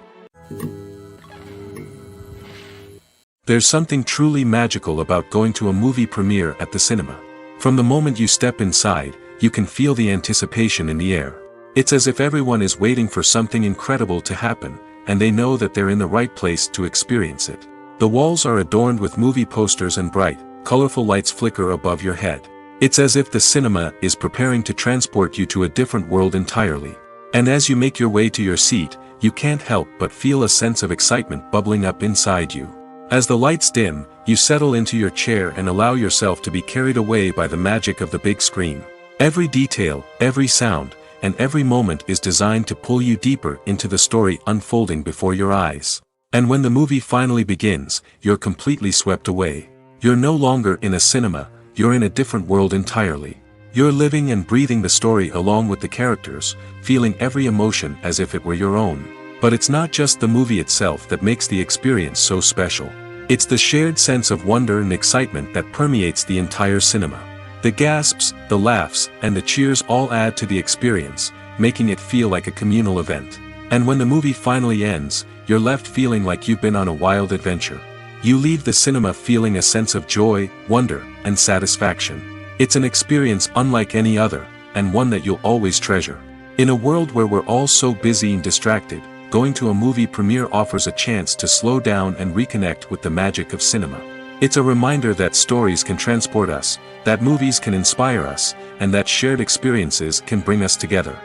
There's something truly magical about going to a movie premiere at the cinema. From the moment you step inside, you can feel the anticipation in the air. It's as if everyone is waiting for something incredible to happen, and they know that they're in the right place to experience it. The walls are adorned with movie posters and bright, colorful lights flicker above your head. It's as if the cinema is preparing to transport you to a different world entirely. And as you make your way to your seat, you can't help but feel a sense of excitement bubbling up inside you. As the lights dim, you settle into your chair and allow yourself to be carried away by the magic of the big screen. Every detail, every sound, and every moment is designed to pull you deeper into the story unfolding before your eyes. And when the movie finally begins, you're completely swept away. You're no longer in a cinema, you're in a different world entirely. You're living and breathing the story along with the characters, feeling every emotion as if it were your own. But it's not just the movie itself that makes the experience so special. It's the shared sense of wonder and excitement that permeates the entire cinema. The gasps, the laughs, and the cheers all add to the experience, making it feel like a communal event. And when the movie finally ends, you're left feeling like you've been on a wild adventure. You leave the cinema feeling a sense of joy, wonder, and satisfaction. It's an experience unlike any other, and one that you'll always treasure. In a world where we're all so busy and distracted, going to a movie premiere offers a chance to slow down and reconnect with the magic of cinema. It's a reminder that stories can transport us, that movies can inspire us, and that shared experiences can bring us together.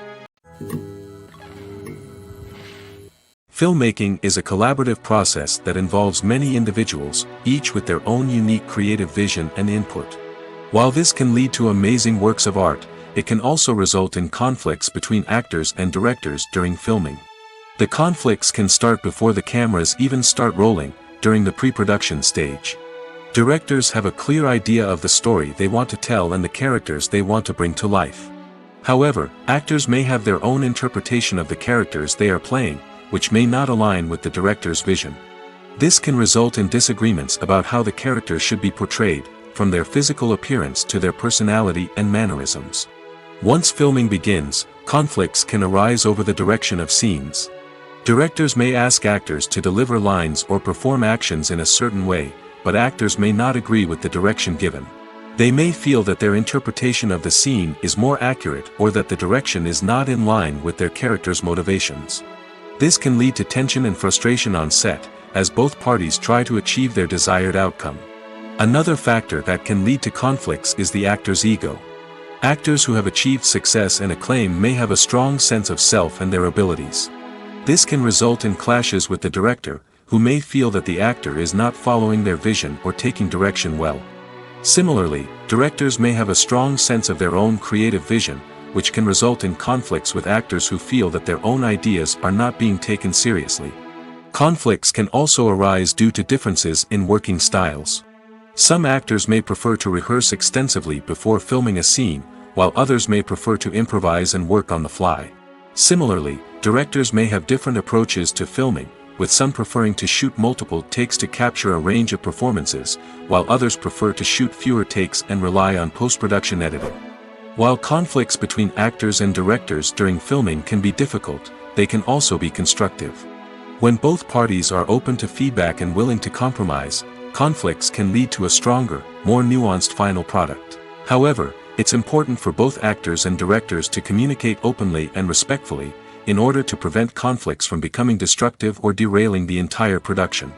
Filmmaking is a collaborative process that involves many individuals, each with their own unique creative vision and input. While this can lead to amazing works of art, it can also result in conflicts between actors and directors during filming. The conflicts can start before the cameras even start rolling, during the pre-production stage. Directors have a clear idea of the story they want to tell and the characters they want to bring to life. However, actors may have their own interpretation of the characters they are playing, which may not align with the director's vision. This can result in disagreements about how the characters should be portrayed, from their physical appearance to their personality and mannerisms. Once filming begins, conflicts can arise over the direction of scenes. Directors may ask actors to deliver lines or perform actions in a certain way, but actors may not agree with the direction given. They may feel that their interpretation of the scene is more accurate or that the direction is not in line with their character's motivations. This can lead to tension and frustration on set, as both parties try to achieve their desired outcome. Another factor that can lead to conflicts is the actor's ego. Actors who have achieved success and acclaim may have a strong sense of self and their abilities. This can result in clashes with the director, who may feel that the actor is not following their vision or taking direction well. Similarly, directors may have a strong sense of their own creative vision, which can result in conflicts with actors who feel that their own ideas are not being taken seriously. Conflicts can also arise due to differences in working styles. Some actors may prefer to rehearse extensively before filming a scene, while others may prefer to improvise and work on the fly. Similarly, directors may have different approaches to filming, with some preferring to shoot multiple takes to capture a range of performances, while others prefer to shoot fewer takes and rely on post-production editing. While conflicts between actors and directors during filming can be difficult, they can also be constructive. When both parties are open to feedback and willing to compromise, conflicts can lead to a stronger, more nuanced final product. However, it's important for both actors and directors to communicate openly and respectfully, in order to prevent conflicts from becoming destructive or derailing the entire production.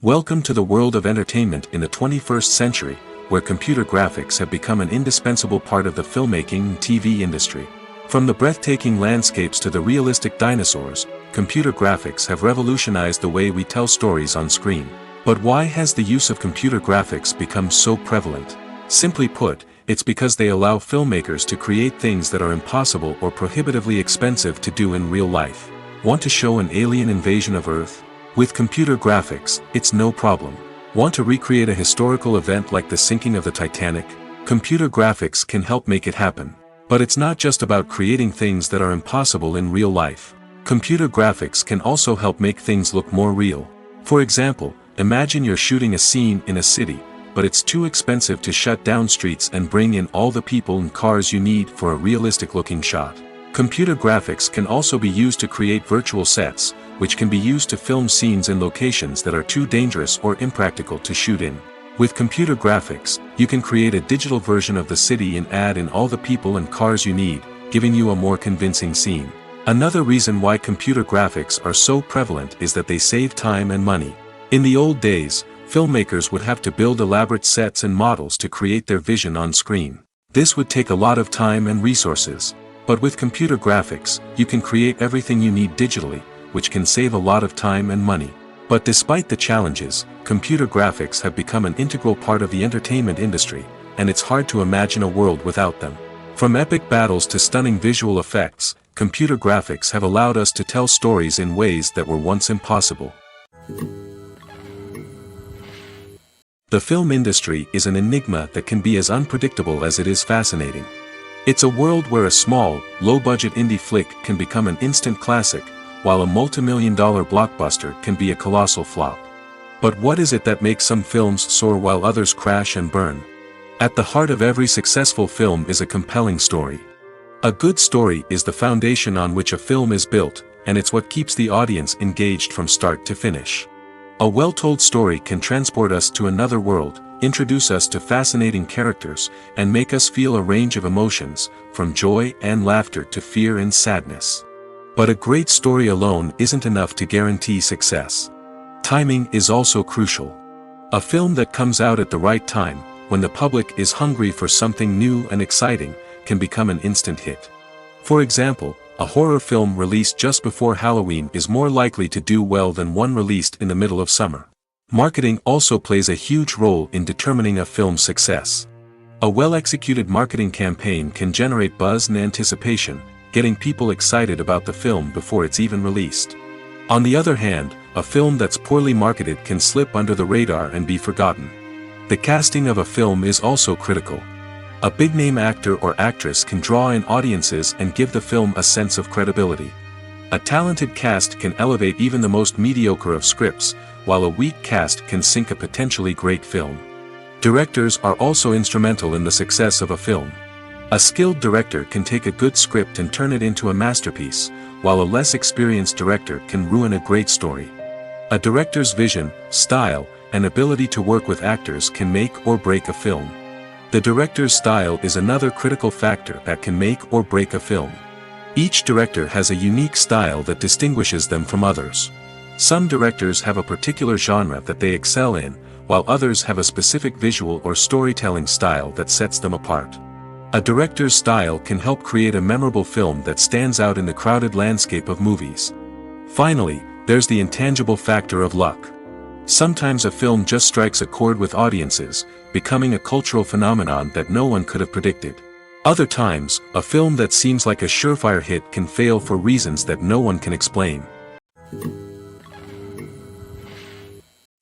Welcome to the world of entertainment in the 21st century, where computer graphics have become an indispensable part of the filmmaking and TV industry. From the breathtaking landscapes to the realistic dinosaurs, computer graphics have revolutionized the way we tell stories on screen. But why has the use of computer graphics become so prevalent? Simply put, it's because they allow filmmakers to create things that are impossible or prohibitively expensive to do in real life. Want to show an alien invasion of Earth? With computer graphics, it's no problem. Want to recreate a historical event like the sinking of the Titanic? Computer graphics can help make it happen. But it's not just about creating things that are impossible in real life. Computer graphics can also help make things look more real. For example, imagine you're shooting a scene in a city, but it's too expensive to shut down streets and bring in all the people and cars you need for a realistic-looking shot. Computer graphics can also be used to create virtual sets, which can be used to film scenes in locations that are too dangerous or impractical to shoot in. With computer graphics, you can create a digital version of the city and add in all the people and cars you need, giving you a more convincing scene. Another reason why computer graphics are so prevalent is that they save time and money. In the old days, filmmakers would have to build elaborate sets and models to create their vision on screen. This would take a lot of time and resources. But with computer graphics, you can create everything you need digitally, which can save a lot of time and money. But despite the challenges, computer graphics have become an integral part of the entertainment industry, and it's hard to imagine a world without them. From epic battles to stunning visual effects, computer graphics have allowed us to tell stories in ways that were once impossible. The film industry is an enigma that can be as unpredictable as it is fascinating. It's a world where a small, low-budget indie flick can become an instant classic, while a multi-million-dollar blockbuster can be a colossal flop. But what is it that makes some films soar while others crash and burn? At the heart of every successful film is a compelling story. A good story is the foundation on which a film is built, and it's what keeps the audience engaged from start to finish. A well-told story can transport us to another world, introduce us to fascinating characters, and make us feel a range of emotions, from joy and laughter to fear and sadness. But a great story alone isn't enough to guarantee success. Timing is also crucial. A film that comes out at the right time, when the public is hungry for something new and exciting, can become an instant hit. For example, a horror film released just before Halloween is more likely to do well than one released in the middle of summer. Marketing also plays a huge role in determining a film's success. A well-executed marketing campaign can generate buzz and anticipation, getting people excited about the film before it's even released. On the other hand, a film that's poorly marketed can slip under the radar and be forgotten. The casting of a film is also critical. A big-name actor or actress can draw in audiences and give the film a sense of credibility. A talented cast can elevate even the most mediocre of scripts, while a weak cast can sink a potentially great film. Directors are also instrumental in the success of a film. A skilled director can take a good script and turn it into a masterpiece, while a less experienced director can ruin a great story. A director's vision, style, and ability to work with actors can make or break a film. The director's style is another critical factor that can make or break a film. Each director has a unique style that distinguishes them from others. Some directors have a particular genre that they excel in, while others have a specific visual or storytelling style that sets them apart. A director's style can help create a memorable film that stands out in the crowded landscape of movies. Finally, there's the intangible factor of luck. Sometimes a film just strikes a chord with audiences, becoming a cultural phenomenon that no one could have predicted. Other times, a film that seems like a surefire hit can fail for reasons that no one can explain.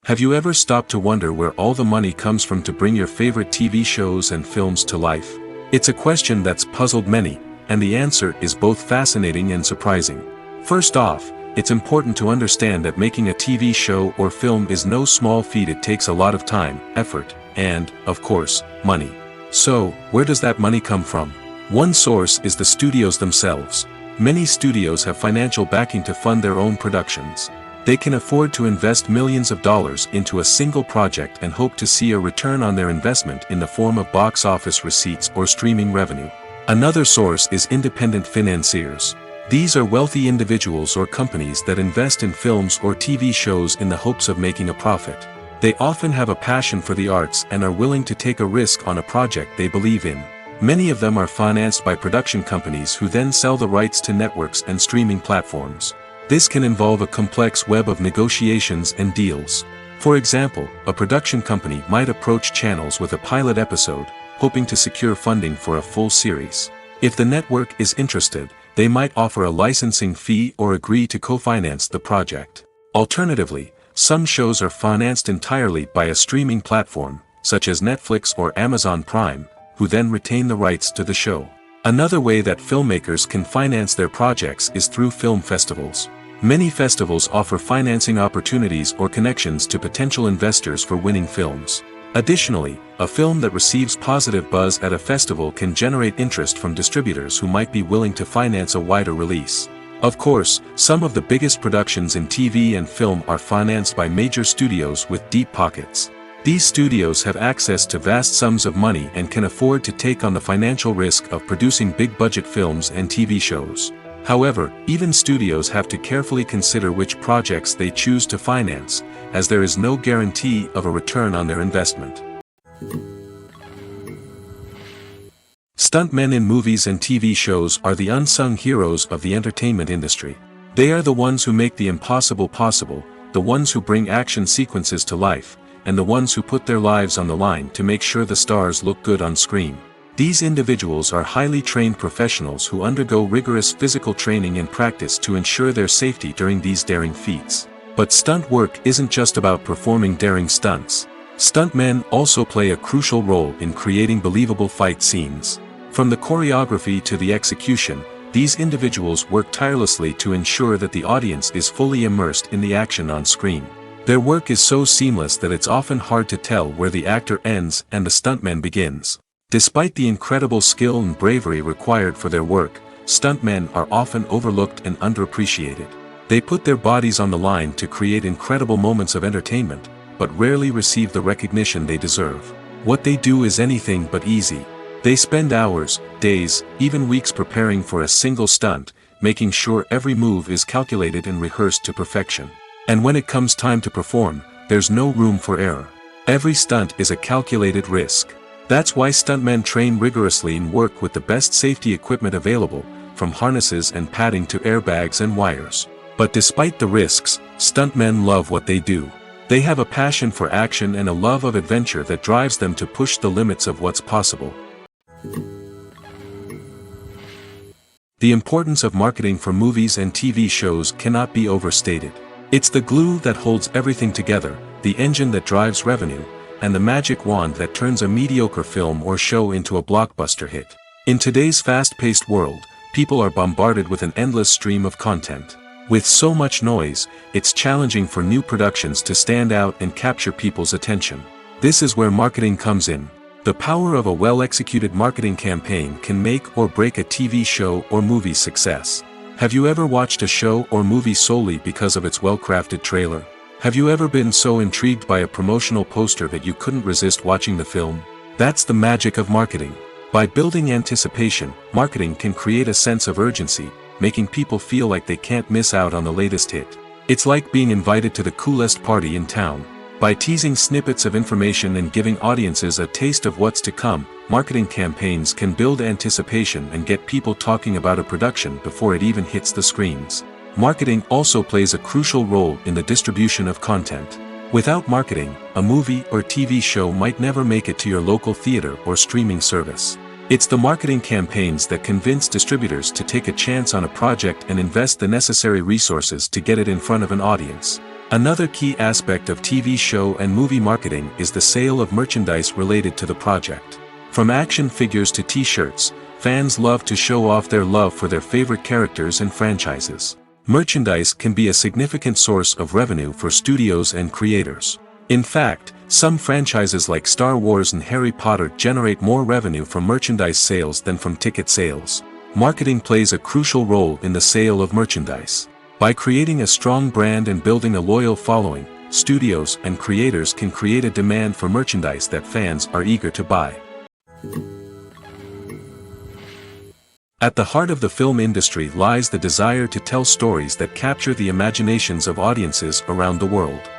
Have you ever stopped to wonder where all the money comes from to bring your favorite TV shows and films to life? It's a question that's puzzled many, and the answer is both fascinating and surprising. First off, it's important to understand that making a TV show or film is no small feat. It takes a lot of time, effort, and, of course, money. So, where does that money come from? One source is the studios themselves. Many studios have financial backing to fund their own productions. They can afford to invest millions of dollars into a single project and hope to see a return on their investment in the form of box office receipts or streaming revenue. Another source is independent financiers. These are wealthy individuals or companies that invest in films or TV shows in the hopes of making a profit. They often have a passion for the arts and are willing to take a risk on a project they believe in. Many of them are financed by production companies who then sell the rights to networks and streaming platforms. This can involve a complex web of negotiations and deals. For example, a production company might approach channels with a pilot episode, hoping to secure funding for a full series. If the network is interested, they might offer a licensing fee or agree to co-finance the project. Alternatively, some shows are financed entirely by a streaming platform, such as Netflix or Amazon Prime, who then retain the rights to the show. Another way that filmmakers can finance their projects is through film festivals. Many festivals offer financing opportunities or connections to potential investors for winning films. Additionally, a film that receives positive buzz at a festival can generate interest from distributors who might be willing to finance a wider release. Of course, some of the biggest productions in TV and film are financed by major studios with deep pockets. These studios have access to vast sums of money and can afford to take on the financial risk of producing big-budget films and TV shows. However, even studios have to carefully consider which projects they choose to finance, as there is no guarantee of a return on their investment. Stuntmen in movies and TV shows are the unsung heroes of the entertainment industry. They are the ones who make the impossible possible, the ones who bring action sequences to life, and the ones who put their lives on the line to make sure the stars look good on screen. These individuals are highly trained professionals who undergo rigorous physical training and practice to ensure their safety during these daring feats. But stunt work isn't just about performing daring stunts. Stuntmen also play a crucial role in creating believable fight scenes. From the choreography to the execution, these individuals work tirelessly to ensure that the audience is fully immersed in the action on screen. Their work is so seamless that it's often hard to tell where the actor ends and the stuntman begins. Despite the incredible skill and bravery required for their work, stuntmen are often overlooked and underappreciated. They put their bodies on the line to create incredible moments of entertainment, but rarely receive the recognition they deserve. What they do is anything but easy. They spend hours, days, even weeks preparing for a single stunt, making sure every move is calculated and rehearsed to perfection. And when it comes time to perform, there's no room for error. Every stunt is a calculated risk. That's why stuntmen train rigorously and work with the best safety equipment available, from harnesses and padding to airbags and wires. But despite the risks, stuntmen love what they do. They have a passion for action and a love of adventure that drives them to push the limits of what's possible. The importance of marketing for movies and TV shows cannot be overstated. It's the glue that holds everything together, the engine that drives revenue, and the magic wand that turns a mediocre film or show into a blockbuster hit. In today's fast-paced world, people are bombarded with an endless stream of content. With so much noise, it's challenging for new productions to stand out and capture people's attention. This is where marketing comes in. The power of a well-executed marketing campaign can make or break a TV show or movie's success. Have you ever watched a show or movie solely because of its well-crafted trailer? Have you ever been so intrigued by a promotional poster that you couldn't resist watching the film? That's the magic of marketing. By building anticipation, marketing can create a sense of urgency, making people feel like they can't miss out on the latest hit. It's like being invited to the coolest party in town. By teasing snippets of information and giving audiences a taste of what's to come, marketing campaigns can build anticipation and get people talking about a production before it even hits the screens. Marketing also plays a crucial role in the distribution of content. Without marketing, a movie or TV show might never make it to your local theater or streaming service. It's the marketing campaigns that convince distributors to take a chance on a project and invest the necessary resources to get it in front of an audience. Another key aspect of TV show and movie marketing is the sale of merchandise related to the project. From action figures to t-shirts, fans love to show off their love for their favorite characters and franchises. Merchandise can be a significant source of revenue for studios and creators. In fact, some franchises like Star Wars and Harry Potter generate more revenue from merchandise sales than from ticket sales. Marketing plays a crucial role in the sale of merchandise. By creating a strong brand and building a loyal following, studios and creators can create a demand for merchandise that fans are eager to buy. At the heart of the film industry lies the desire to tell stories that capture the imaginations of audiences around the world.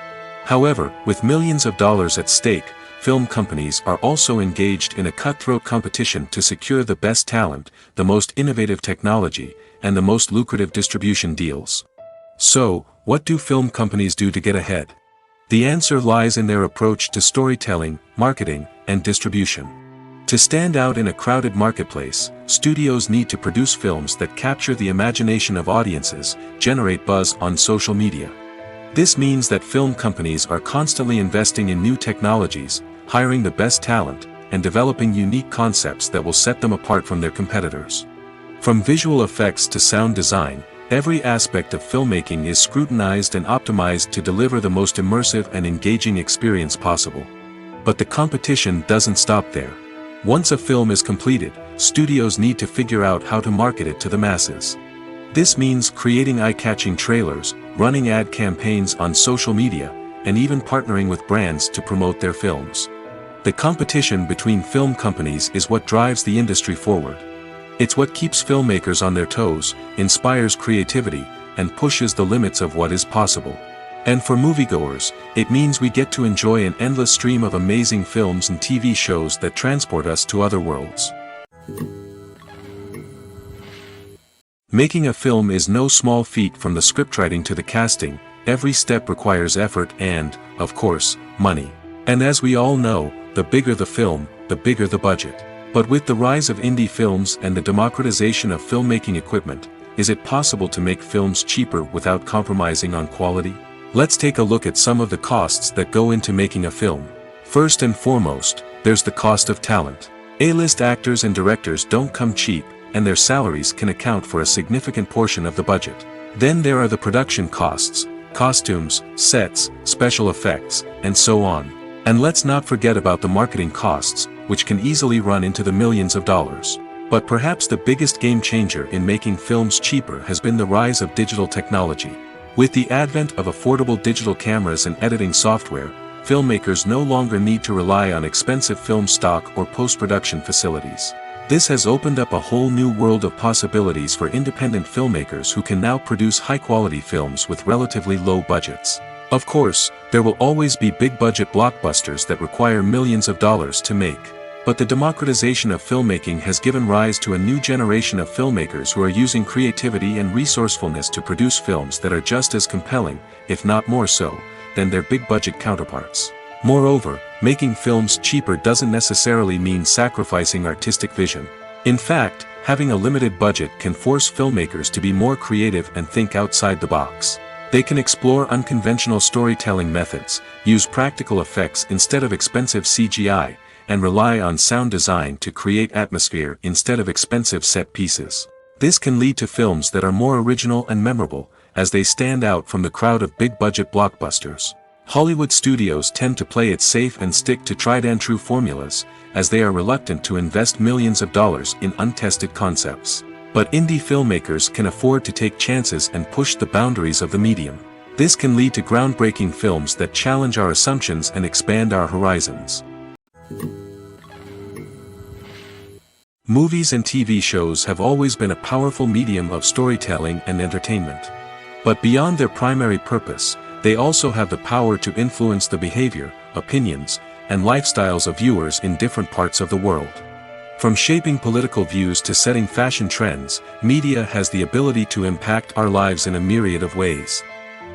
However, with millions of dollars at stake, film companies are also engaged in a cutthroat competition to secure the best talent, the most innovative technology, and the most lucrative distribution deals. So, what do film companies do to get ahead? The answer lies in their approach to storytelling, marketing, and distribution. To stand out in a crowded marketplace, studios need to produce films that capture the imagination of audiences, generate buzz on social media. This means that film companies are constantly investing in new technologies, hiring the best talent, and developing unique concepts that will set them apart from their competitors. From visual effects to sound design, every aspect of filmmaking is scrutinized and optimized to deliver the most immersive and engaging experience possible. But the competition doesn't stop there. Once a film is completed, studios need to figure out how to market it to the masses. This means creating eye-catching trailers, running ad campaigns on social media, and even partnering with brands to promote their films. The competition between film companies is what drives the industry forward. It's what keeps filmmakers on their toes, inspires creativity, and pushes the limits of what is possible. And for moviegoers, it means we get to enjoy an endless stream of amazing films and TV shows that transport us to other worlds. Making a film is no small feat. From the scriptwriting to the casting, every step requires effort and, of course, money. And as we all know, the bigger the film, the bigger the budget. But with the rise of indie films and the democratization of filmmaking equipment, is it possible to make films cheaper without compromising on quality? Let's take a look at some of the costs that go into making a film. First and foremost, there's the cost of talent. A-list actors and directors don't come cheap, and their salaries can account for a significant portion of the budget. Then there are the production costs, costumes, sets, special effects, and so on. And let's not forget about the marketing costs, which can easily run into the millions of dollars. But perhaps the biggest game changer in making films cheaper has been the rise of digital technology. With the advent of affordable digital cameras and editing software, filmmakers no longer need to rely on expensive film stock or post-production facilities. This has opened up a whole new world of possibilities for independent filmmakers who can now produce high-quality films with relatively low budgets. Of course, there will always be big-budget blockbusters that require millions of dollars to make. But the democratization of filmmaking has given rise to a new generation of filmmakers who are using creativity and resourcefulness to produce films that are just as compelling, if not more so, than their big-budget counterparts. Moreover, making films cheaper doesn't necessarily mean sacrificing artistic vision. In fact, having a limited budget can force filmmakers to be more creative and think outside the box. They can explore unconventional storytelling methods, use practical effects instead of expensive CGI, and rely on sound design to create atmosphere instead of expensive set pieces. This can lead to films that are more original and memorable, as they stand out from the crowd of big-budget blockbusters. Hollywood studios tend to play it safe and stick to tried-and-true formulas, as they are reluctant to invest millions of dollars in untested concepts. But indie filmmakers can afford to take chances and push the boundaries of the medium. This can lead to groundbreaking films that challenge our assumptions and expand our horizons. Movies and TV shows have always been a powerful medium of storytelling and entertainment. But beyond their primary purpose, they also have the power to influence the behavior, opinions, and lifestyles of viewers in different parts of the world. From shaping political views to setting fashion trends, media has the ability to impact our lives in a myriad of ways.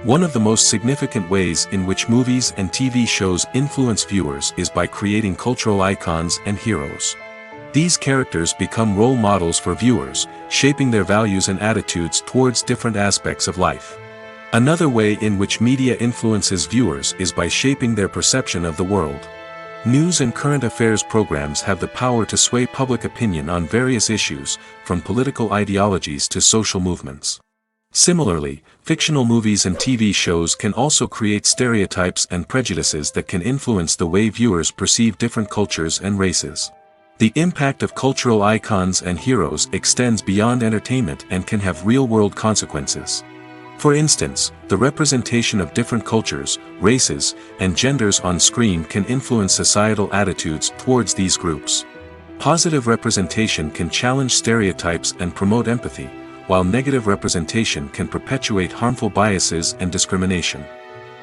One of the most significant ways in which movies and TV shows influence viewers is by creating cultural icons and heroes. These characters become role models for viewers, shaping their values and attitudes towards different aspects of life. Another way in which media influences viewers is by shaping their perception of the world. News and current affairs programs have the power to sway public opinion on various issues, from political ideologies to social movements. Similarly, fictional movies and TV shows can also create stereotypes and prejudices that can influence the way viewers perceive different cultures and races. The impact of cultural icons and heroes extends beyond entertainment and can have real-world consequences. For instance, the representation of different cultures, races, and genders on screen can influence societal attitudes towards these groups. Positive representation can challenge stereotypes and promote empathy, while negative representation can perpetuate harmful biases and discrimination.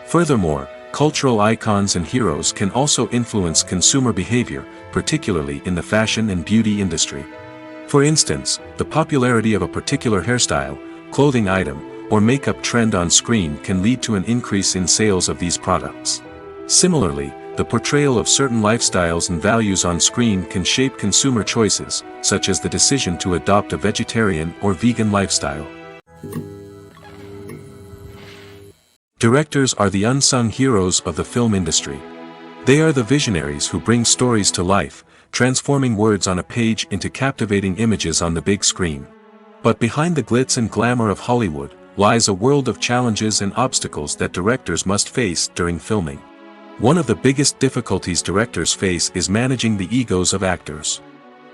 Furthermore, cultural icons and heroes can also influence consumer behavior, particularly in the fashion and beauty industry. For instance, the popularity of a particular hairstyle, clothing item, or makeup trend on screen can lead to an increase in sales of these products. Similarly, the portrayal of certain lifestyles and values on screen can shape consumer choices, such as the decision to adopt a vegetarian or vegan lifestyle. Directors are the unsung heroes of the film industry. They are the visionaries who bring stories to life, transforming words on a page into captivating images on the big screen. But behind the glitz and glamour of Hollywood lies a world of challenges and obstacles that directors must face during filming. One of the biggest difficulties directors face is managing the egos of actors.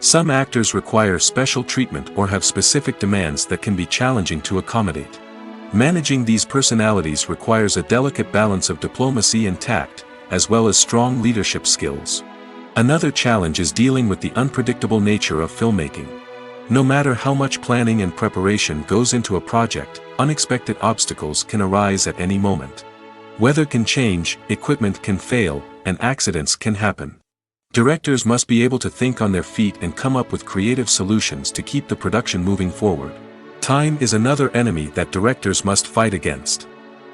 Some actors require special treatment or have specific demands that can be challenging to accommodate. Managing these personalities requires a delicate balance of diplomacy and tact, as well as strong leadership skills. Another challenge is dealing with the unpredictable nature of filmmaking. No matter how much planning and preparation goes into a project, unexpected obstacles can arise at any moment. Weather can change, equipment can fail, and accidents can happen. Directors must be able to think on their feet and come up with creative solutions to keep the production moving forward. Time is another enemy that directors must fight against.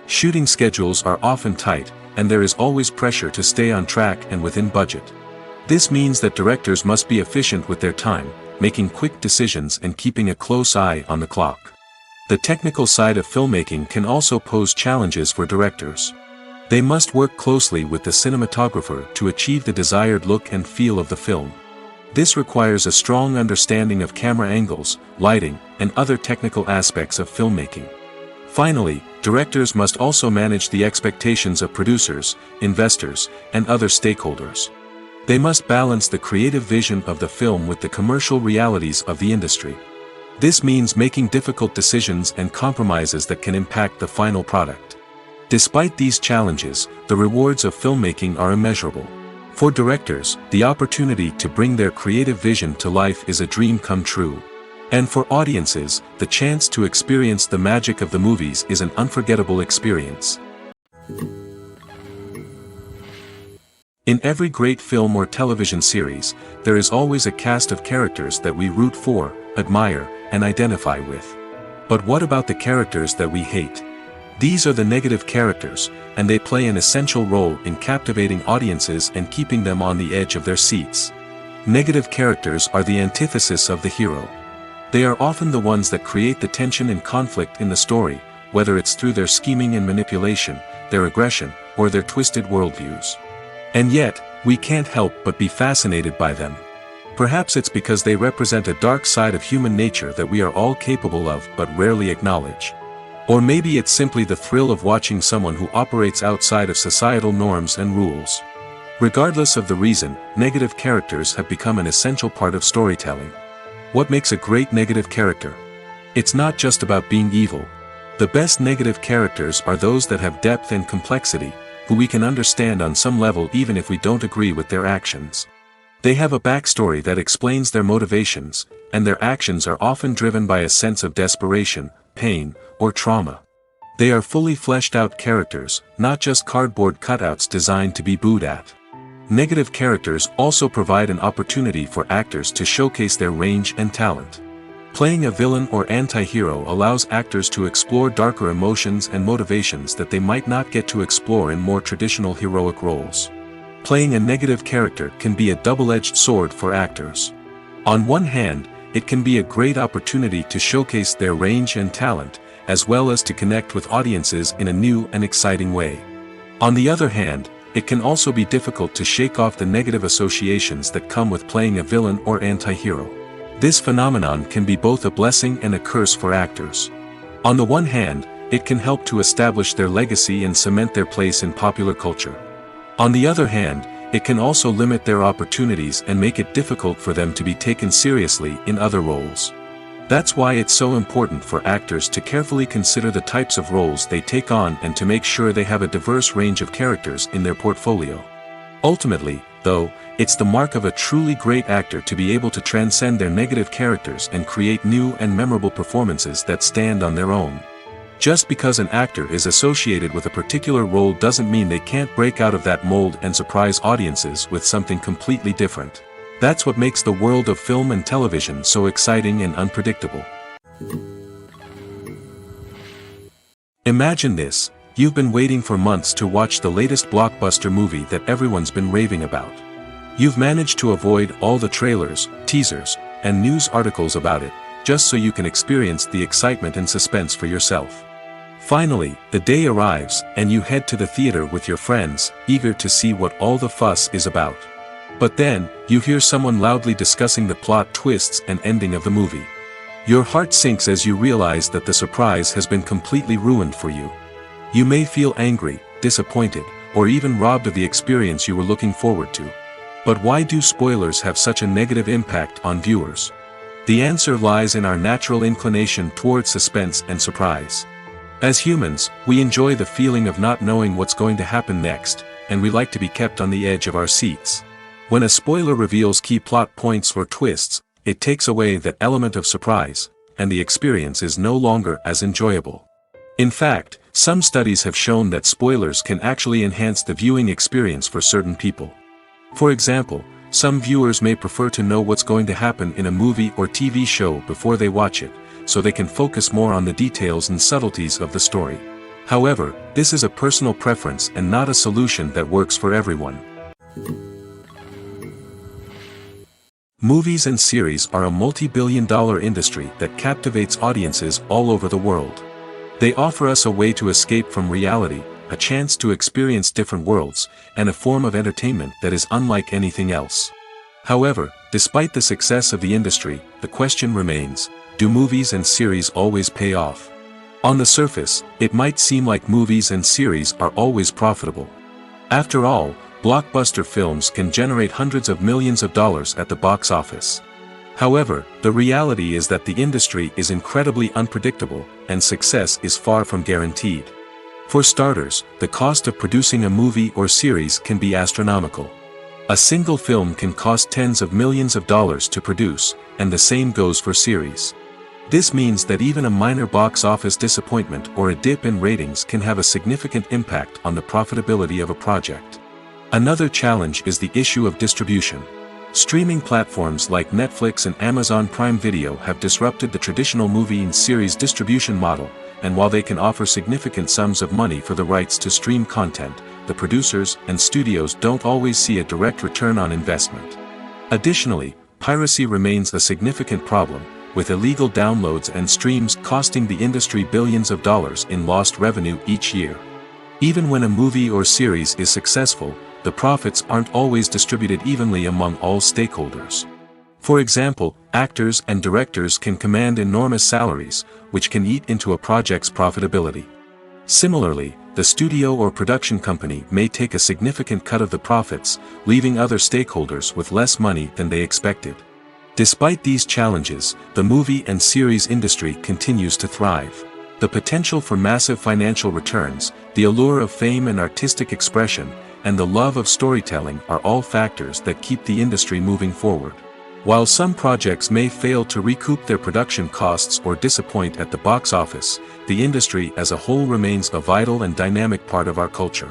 Shooting schedules are often tight, and there is always pressure to stay on track and within budget. This means that directors must be efficient with their time, making quick decisions and keeping a close eye on the clock. The technical side of filmmaking can also pose challenges for directors. They must work closely with the cinematographer to achieve the desired look and feel of the film. This requires a strong understanding of camera angles, lighting, and other technical aspects of filmmaking. Finally, directors must also manage the expectations of producers, investors, and other stakeholders. They must balance the creative vision of the film with the commercial realities of the industry. This means making difficult decisions and compromises that can impact the final product. Despite these challenges, the rewards of filmmaking are immeasurable. For directors, the opportunity to bring their creative vision to life is a dream come true. And for audiences, the chance to experience the magic of the movies is an unforgettable experience. In every great film or television series, there is always a cast of characters that we root for, admire, and identify with. But what about the characters that we hate? These are the negative characters, and they play an essential role in captivating audiences and keeping them on the edge of their seats. Negative characters are the antithesis of the hero. They are often the ones that create the tension and conflict in the story, whether it's through their scheming and manipulation, their aggression, or their twisted worldviews. And yet, we can't help but be fascinated by them. Perhaps it's because they represent a dark side of human nature that we are all capable of but rarely acknowledge. Or maybe it's simply the thrill of watching someone who operates outside of societal norms and rules. Regardless of the reason, negative characters have become an essential part of storytelling. What makes a great negative character? It's not just about being evil. The best negative characters are those that have depth and complexity, who we can understand on some level even if we don't agree with their actions. They have a backstory that explains their motivations, and their actions are often driven by a sense of desperation, pain, or trauma. They are fully fleshed out characters, not just cardboard cutouts designed to be booed at. Negative characters also provide an opportunity for actors to showcase their range and talent. Playing a villain or anti-hero allows actors to explore darker emotions and motivations that they might not get to explore in more traditional heroic roles. Playing a negative character can be a double-edged sword for actors. On one hand, it can be a great opportunity to showcase their range and talent, as well as to connect with audiences in a new and exciting way. On the other hand, it can also be difficult to shake off the negative associations that come with playing a villain or anti-hero. This phenomenon can be both a blessing and a curse for actors. On the one hand, it can help to establish their legacy and cement their place in popular culture. On the other hand, it can also limit their opportunities and make it difficult for them to be taken seriously in other roles. That's why it's so important for actors to carefully consider the types of roles they take on and to make sure they have a diverse range of characters in their portfolio. Ultimately, though, it's the mark of a truly great actor to be able to transcend their negative characters and create new and memorable performances that stand on their own. Just because an actor is associated with a particular role doesn't mean they can't break out of that mold and surprise audiences with something completely different. That's what makes the world of film and television so exciting and unpredictable. Imagine this: you've been waiting for months to watch the latest blockbuster movie that everyone's been raving about. You've managed to avoid all the trailers, teasers, and news articles about it, just so you can experience the excitement and suspense for yourself. Finally, the day arrives, and you head to the theater with your friends, eager to see what all the fuss is about. But then, you hear someone loudly discussing the plot twists and ending of the movie. Your heart sinks as you realize that the surprise has been completely ruined for you. You may feel angry, disappointed, or even robbed of the experience you were looking forward to. But why do spoilers have such a negative impact on viewers? The answer lies in our natural inclination towards suspense and surprise. As humans, we enjoy the feeling of not knowing what's going to happen next, and we like to be kept on the edge of our seats. When a spoiler reveals key plot points or twists, it takes away that element of surprise, and the experience is no longer as enjoyable. In fact, some studies have shown that spoilers can actually enhance the viewing experience for certain people. For example, some viewers may prefer to know what's going to happen in a movie or TV show before they watch it, so they can focus more on the details and subtleties of the story. However, this is a personal preference and not a solution that works for everyone. Movies and series are a multi-billion-dollar industry that captivates audiences all over the world. They offer us a way to escape from reality, a chance to experience different worlds, and a form of entertainment that is unlike anything else. However, despite the success of the industry, the question remains, do movies and series always pay off? On the surface, it might seem like movies and series are always profitable. After all, blockbuster films can generate hundreds of millions of dollars at the box office. However, the reality is that the industry is incredibly unpredictable, and success is far from guaranteed. For starters, the cost of producing a movie or series can be astronomical. A single film can cost tens of millions of dollars to produce, and the same goes for series. This means that even a minor box office disappointment or a dip in ratings can have a significant impact on the profitability of a project. Another challenge is the issue of distribution. Streaming platforms like Netflix and Amazon Prime Video have disrupted the traditional movie and series distribution model, and while they can offer significant sums of money for the rights to stream content, the producers and studios don't always see a direct return on investment. Additionally, piracy remains a significant problem, with illegal downloads and streams costing the industry billions of dollars in lost revenue each year. Even when a movie or series is successful, the profits aren't always distributed evenly among all stakeholders. For example, actors and directors can command enormous salaries, which can eat into a project's profitability. Similarly, the studio or production company may take a significant cut of the profits, leaving other stakeholders with less money than they expected. Despite these challenges, the movie and series industry continues to thrive. The potential for massive financial returns, the allure of fame and artistic expression, and the love of storytelling are all factors that keep the industry moving forward. While some projects may fail to recoup their production costs or disappoint at the box office, the industry as a whole remains a vital and dynamic part of our culture.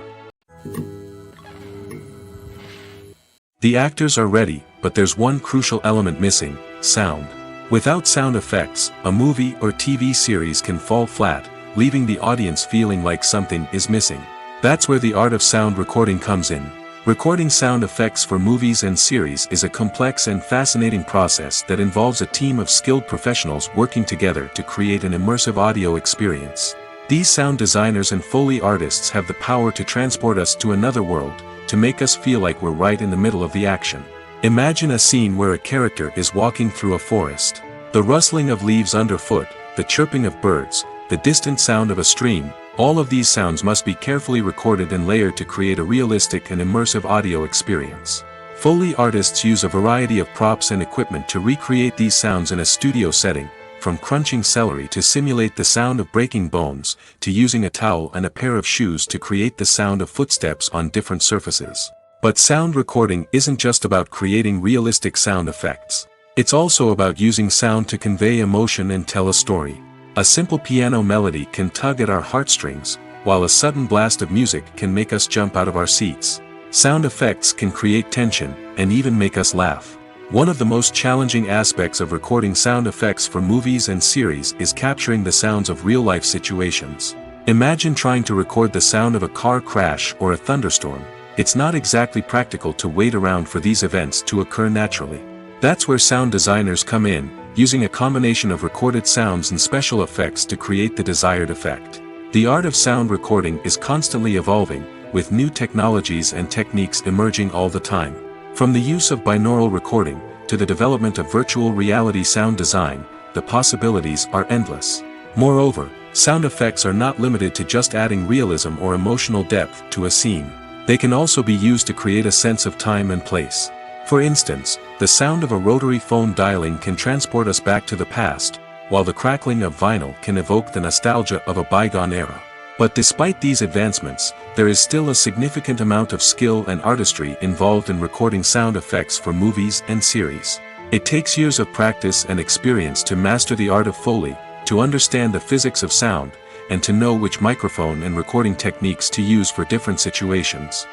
The actors are ready, but there's one crucial element missing: sound. Without sound effects, a movie or TV series can fall flat, leaving the audience feeling like something is missing. That's where the art of sound recording comes in. Recording sound effects for movies and series is a complex and fascinating process that involves a team of skilled professionals working together to create an immersive audio experience. These sound designers and Foley artists have the power to transport us to another world, to make us feel like we're right in the middle of the action. Imagine a scene where a character is walking through a forest. The rustling of leaves underfoot, the chirping of birds, the distant sound of a stream, all of these sounds must be carefully recorded and layered to create a realistic and immersive audio experience. Foley artists use a variety of props and equipment to recreate these sounds in a studio setting, from crunching celery to simulate the sound of breaking bones, to using a towel and a pair of shoes to create the sound of footsteps on different surfaces. But sound recording isn't just about creating realistic sound effects. It's also about using sound to convey emotion and tell a story. A simple piano melody can tug at our heartstrings, while a sudden blast of music can make us jump out of our seats. Sound effects can create tension, and even make us laugh. One of the most challenging aspects of recording sound effects for movies and series is capturing the sounds of real-life situations. Imagine trying to record the sound of a car crash or a thunderstorm. It's not exactly practical to wait around for these events to occur naturally. That's where sound designers come in, using a combination of recorded sounds and special effects to create the desired effect. The art of sound recording is constantly evolving, with new technologies and techniques emerging all the time. From the use of binaural recording, to the development of virtual reality sound design, the possibilities are endless. Moreover, sound effects are not limited to just adding realism or emotional depth to a scene. They can also be used to create a sense of time and place. For instance, the sound of a rotary phone dialing can transport us back to the past, while the crackling of vinyl can evoke the nostalgia of a bygone era. But despite these advancements, there is still a significant amount of skill and artistry involved in recording sound effects for movies and series. It takes years of practice and experience to master the art of Foley, to understand the physics of sound, and to know which microphone and recording techniques to use for different situations.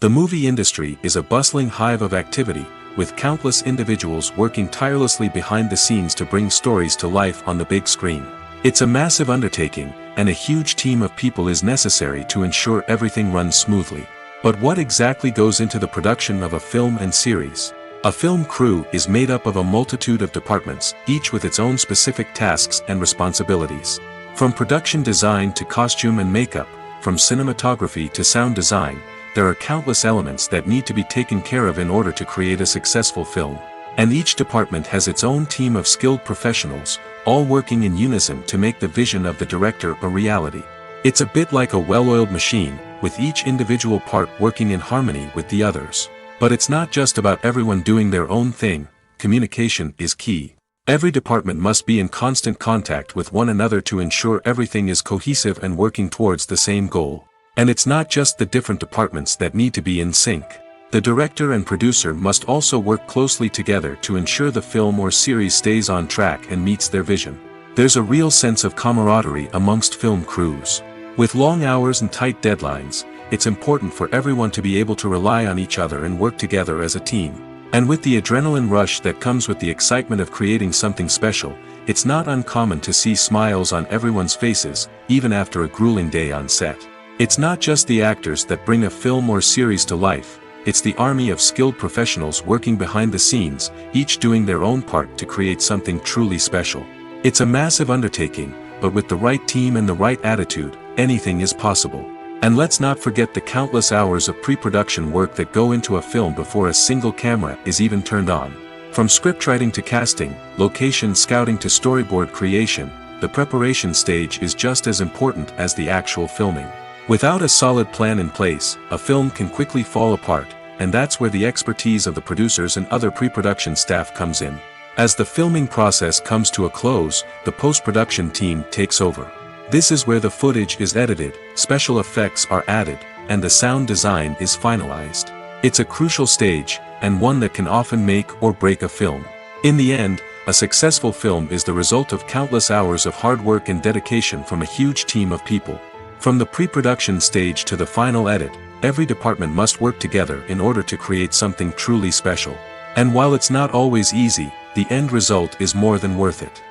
The movie industry is a bustling hive of activity, with countless individuals working tirelessly behind the scenes to bring stories to life on the big screen. It's a massive undertaking, and a huge team of people is necessary to ensure everything runs smoothly. But what exactly goes into the production of a film and series? A film crew is made up of a multitude of departments, each with its own specific tasks and responsibilities. From production design to costume and makeup, from cinematography to sound design, there are countless elements that need to be taken care of in order to create a successful film. And each department has its own team of skilled professionals, all working in unison to make the vision of the director a reality. It's a bit like a well-oiled machine, with each individual part working in harmony with the others. But it's not just about everyone doing their own thing. Communication is key. Every department must be in constant contact with one another to ensure everything is cohesive and working towards the same goal. And it's not just the different departments that need to be in sync. The director and producer must also work closely together to ensure the film or series stays on track and meets their vision. There's a real sense of camaraderie amongst film crews. With long hours and tight deadlines, it's important for everyone to be able to rely on each other and work together as a team. And with the adrenaline rush that comes with the excitement of creating something special, it's not uncommon to see smiles on everyone's faces, even after a grueling day on set. It's not just the actors that bring a film or series to life, it's the army of skilled professionals working behind the scenes, each doing their own part to create something truly special. It's a massive undertaking, but with the right team and the right attitude, anything is possible. And let's not forget the countless hours of pre-production work that go into a film before a single camera is even turned on. From scriptwriting to casting, location scouting to storyboard creation, the preparation stage is just as important as the actual filming. Without a solid plan in place, a film can quickly fall apart, and that's where the expertise of the producers and other pre-production staff comes in. As the filming process comes to a close, the post-production team takes over. This is where the footage is edited, special effects are added, and the sound design is finalized. It's a crucial stage, and one that can often make or break a film. In the end, a successful film is the result of countless hours of hard work and dedication from a huge team of people. From the pre-production stage to the final edit, every department must work together in order to create something truly special. And while it's not always easy, the end result is more than worth it.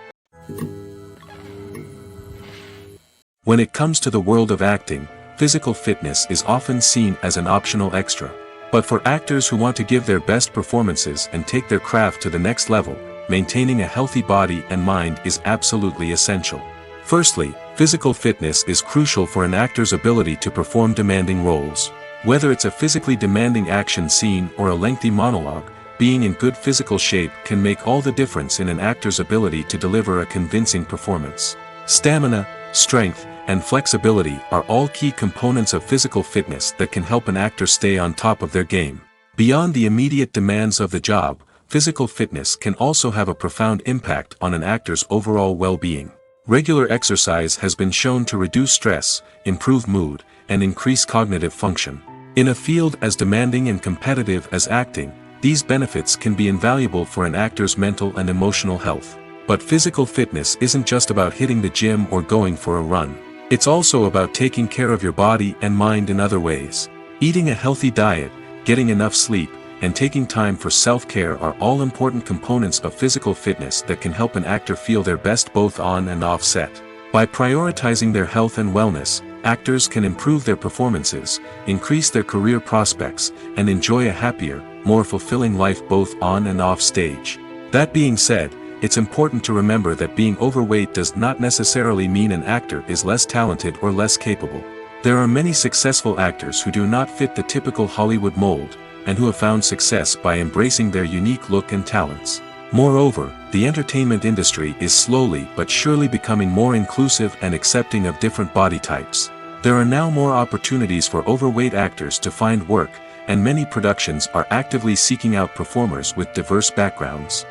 When it comes to the world of acting, physical fitness is often seen as an optional extra. But for actors who want to give their best performances and take their craft to the next level, maintaining a healthy body and mind is absolutely essential. Firstly, physical fitness is crucial for an actor's ability to perform demanding roles. Whether it's a physically demanding action scene or a lengthy monologue, being in good physical shape can make all the difference in an actor's ability to deliver a convincing performance. Stamina, strength, and flexibility are all key components of physical fitness that can help an actor stay on top of their game. Beyond the immediate demands of the job, physical fitness can also have a profound impact on an actor's overall well-being. Regular exercise has been shown to reduce stress, improve mood, and increase cognitive function. In a field as demanding and competitive as acting, these benefits can be invaluable for an actor's mental and emotional health. But physical fitness isn't just about hitting the gym or going for a run. It's also about taking care of your body and mind in other ways. Eating a healthy diet, getting enough sleep, and taking time for self-care are all important components of physical fitness that can help an actor feel their best both on and off set. By prioritizing their health and wellness, actors can improve their performances, increase their career prospects, and enjoy a happier, more fulfilling life both on and off stage. That being said, it's important to remember that being overweight does not necessarily mean an actor is less talented or less capable. There are many successful actors who do not fit the typical Hollywood mold, and who have found success by embracing their unique look and talents. Moreover, the entertainment industry is slowly but surely becoming more inclusive and accepting of different body types. There are now more opportunities for overweight actors to find work, and many productions are actively seeking out performers with diverse backgrounds.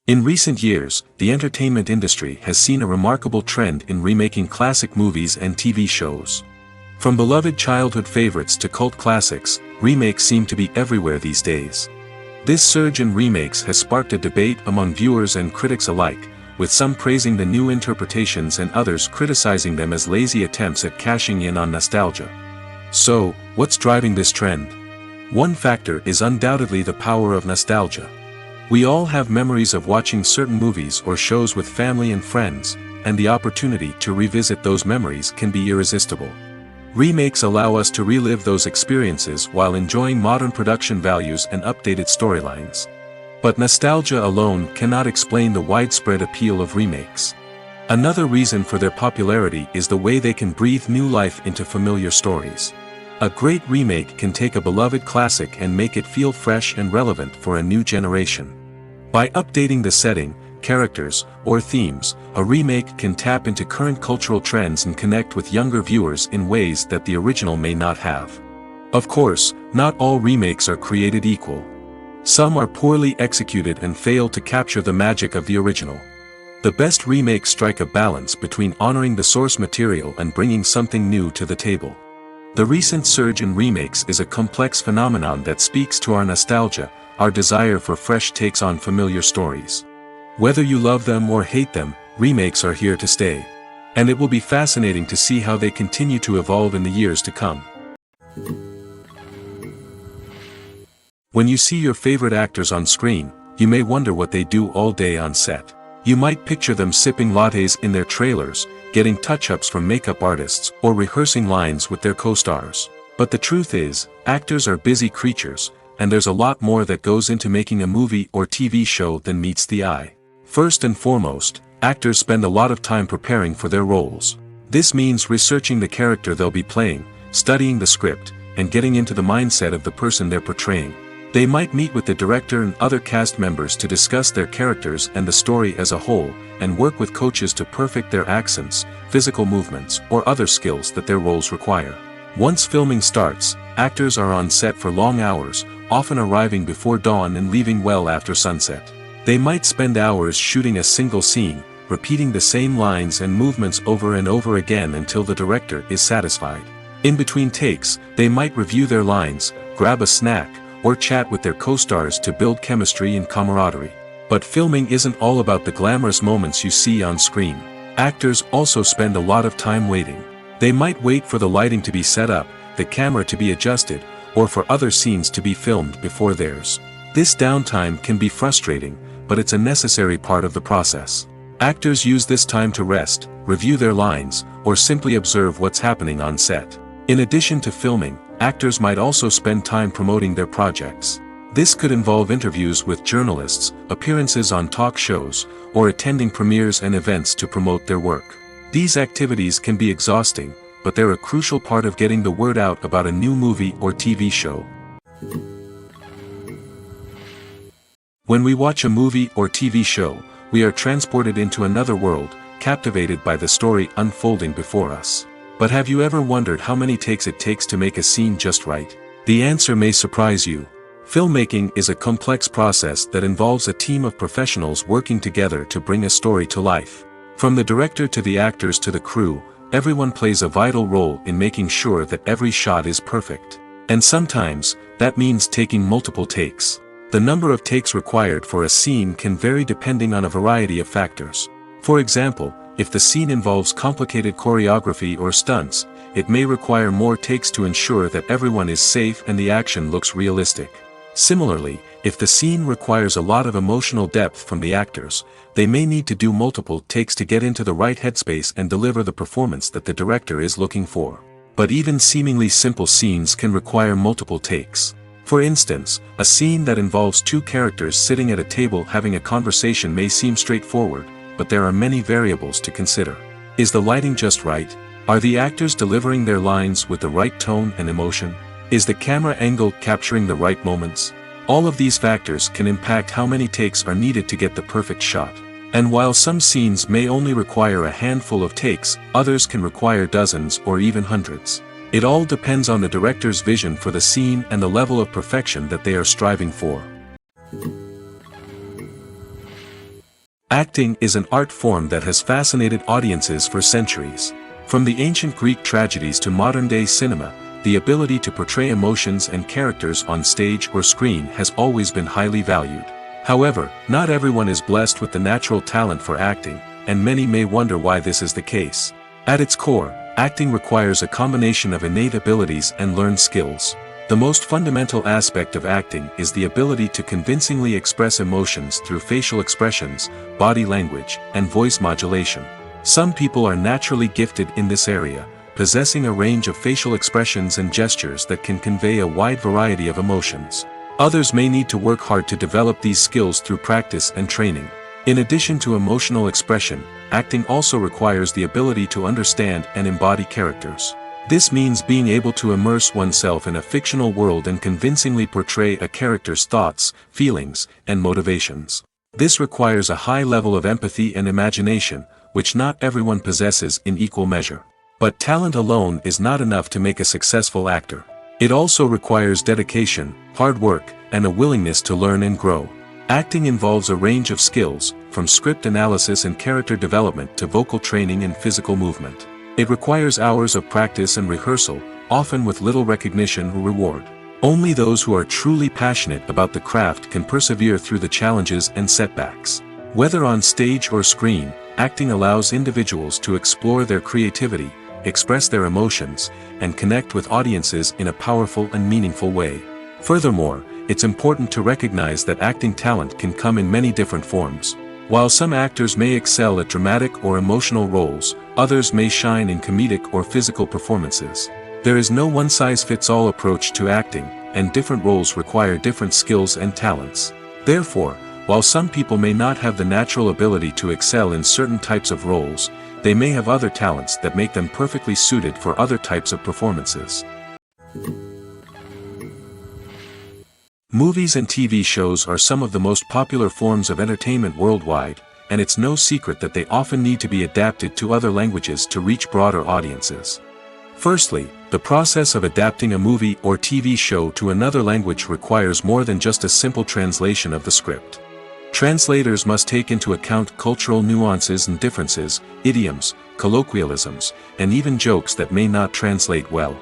In recent years, the entertainment industry has seen a remarkable trend in remaking classic movies and TV shows. From beloved childhood favorites to cult classics, remakes seem to be everywhere these days. This surge in remakes has sparked a debate among viewers and critics alike, with some praising the new interpretations and others criticizing them as lazy attempts at cashing in on nostalgia. So, what's driving this trend? One factor is undoubtedly the power of nostalgia. We all have memories of watching certain movies or shows with family and friends, and the opportunity to revisit those memories can be irresistible. Remakes allow us to relive those experiences while enjoying modern production values and updated storylines. But nostalgia alone cannot explain the widespread appeal of remakes. Another reason for their popularity is the way they can breathe new life into familiar stories. A great remake can take a beloved classic and make it feel fresh and relevant for a new generation. By updating the setting, characters, or themes, a remake can tap into current cultural trends and connect with younger viewers in ways that the original may not have. Of course, not all remakes are created equal. Some are poorly executed and fail to capture the magic of the original. The best remakes strike a balance between honoring the source material and bringing something new to the table. The recent surge in remakes is a complex phenomenon that speaks to our nostalgia, our desire for fresh takes on familiar stories. Whether you love them or hate them, remakes are here to stay. And it will be fascinating to see how they continue to evolve in the years to come. When you see your favorite actors on screen, you may wonder what they do all day on set. You might picture them sipping lattes in their trailers, getting touch-ups from makeup artists, or rehearsing lines with their co-stars. But the truth is, actors are busy creatures, and there's a lot more that goes into making a movie or TV show than meets the eye. First and foremost, actors spend a lot of time preparing for their roles. This means researching the character they'll be playing, studying the script, and getting into the mindset of the person they're portraying. They might meet with the director and other cast members to discuss their characters and the story as a whole, and work with coaches to perfect their accents, physical movements, or other skills that their roles require. Once filming starts, actors are on set for long hours, often arriving before dawn and leaving well after sunset. They might spend hours shooting a single scene, repeating the same lines and movements over and over again until the director is satisfied. In between takes, they might review their lines, grab a snack, or chat with their co-stars to build chemistry and camaraderie. But filming isn't all about the glamorous moments you see on screen. Actors also spend a lot of time waiting. They might wait for the lighting to be set up, the camera to be adjusted, or for other scenes to be filmed before theirs. This downtime can be frustrating, but it's a necessary part of the process. Actors use this time to rest, review their lines, or simply observe what's happening on set. In addition to filming, actors might also spend time promoting their projects. This could involve interviews with journalists, appearances on talk shows, or attending premieres and events to promote their work. These activities can be exhausting, but they're a crucial part of getting the word out about a new movie or TV show. When we watch a movie or TV show, we are transported into another world, captivated by the story unfolding before us. But have you ever wondered how many takes it takes to make a scene just right? The answer may surprise you. Filmmaking is a complex process that involves a team of professionals working together to bring a story to life. From the director to the actors to the crew, everyone plays a vital role in making sure that every shot is perfect. And sometimes, that means taking multiple takes. The number of takes required for a scene can vary depending on a variety of factors. For example, if the scene involves complicated choreography or stunts, it may require more takes to ensure that everyone is safe and the action looks realistic. Similarly, if the scene requires a lot of emotional depth from the actors, they may need to do multiple takes to get into the right headspace and deliver the performance that the director is looking for. But even seemingly simple scenes can require multiple takes. For instance, a scene that involves two characters sitting at a table having a conversation may seem straightforward, but there are many variables to consider. Is the lighting just right? Are the actors delivering their lines with the right tone and emotion? Is the camera angle capturing the right moments? All of these factors can impact how many takes are needed to get the perfect shot. And while some scenes may only require a handful of takes, others can require dozens or even hundreds. It all depends on the director's vision for the scene and the level of perfection that they are striving for. Acting is an art form that has fascinated audiences for centuries. From the ancient Greek tragedies to modern-day cinema, the ability to portray emotions and characters on stage or screen has always been highly valued. However, not everyone is blessed with the natural talent for acting, and many may wonder why this is the case. At its core, acting requires a combination of innate abilities and learned skills. The most fundamental aspect of acting is the ability to convincingly express emotions through facial expressions, body language, and voice modulation. Some people are naturally gifted in this area, possessing a range of facial expressions and gestures that can convey a wide variety of emotions. Others may need to work hard to develop these skills through practice and training. In addition to emotional expression, acting also requires the ability to understand and embody characters. This means being able to immerse oneself in a fictional world and convincingly portray a character's thoughts, feelings, and motivations. This requires a high level of empathy and imagination, which not everyone possesses in equal measure. But talent alone is not enough to make a successful actor. It also requires dedication, hard work, and a willingness to learn and grow. Acting involves a range of skills, from script analysis and character development to vocal training and physical movement. It requires hours of practice and rehearsal, often with little recognition or reward. Only those who are truly passionate about the craft can persevere through the challenges and setbacks. Whether on stage or screen, acting allows individuals to explore their creativity, express their emotions, and connect with audiences in a powerful and meaningful way. Furthermore, it's important to recognize that acting talent can come in many different forms. While some actors may excel at dramatic or emotional roles, others may shine in comedic or physical performances. There is no one-size-fits-all approach to acting, and different roles require different skills and talents. Therefore, while some people may not have the natural ability to excel in certain types of roles, they may have other talents that make them perfectly suited for other types of performances. Movies and TV shows are some of the most popular forms of entertainment worldwide, and it's no secret that they often need to be adapted to other languages to reach broader audiences. Firstly, the process of adapting a movie or TV show to another language requires more than just a simple translation of the script. Translators must take into account cultural nuances and differences, idioms, colloquialisms, and even jokes that may not translate well.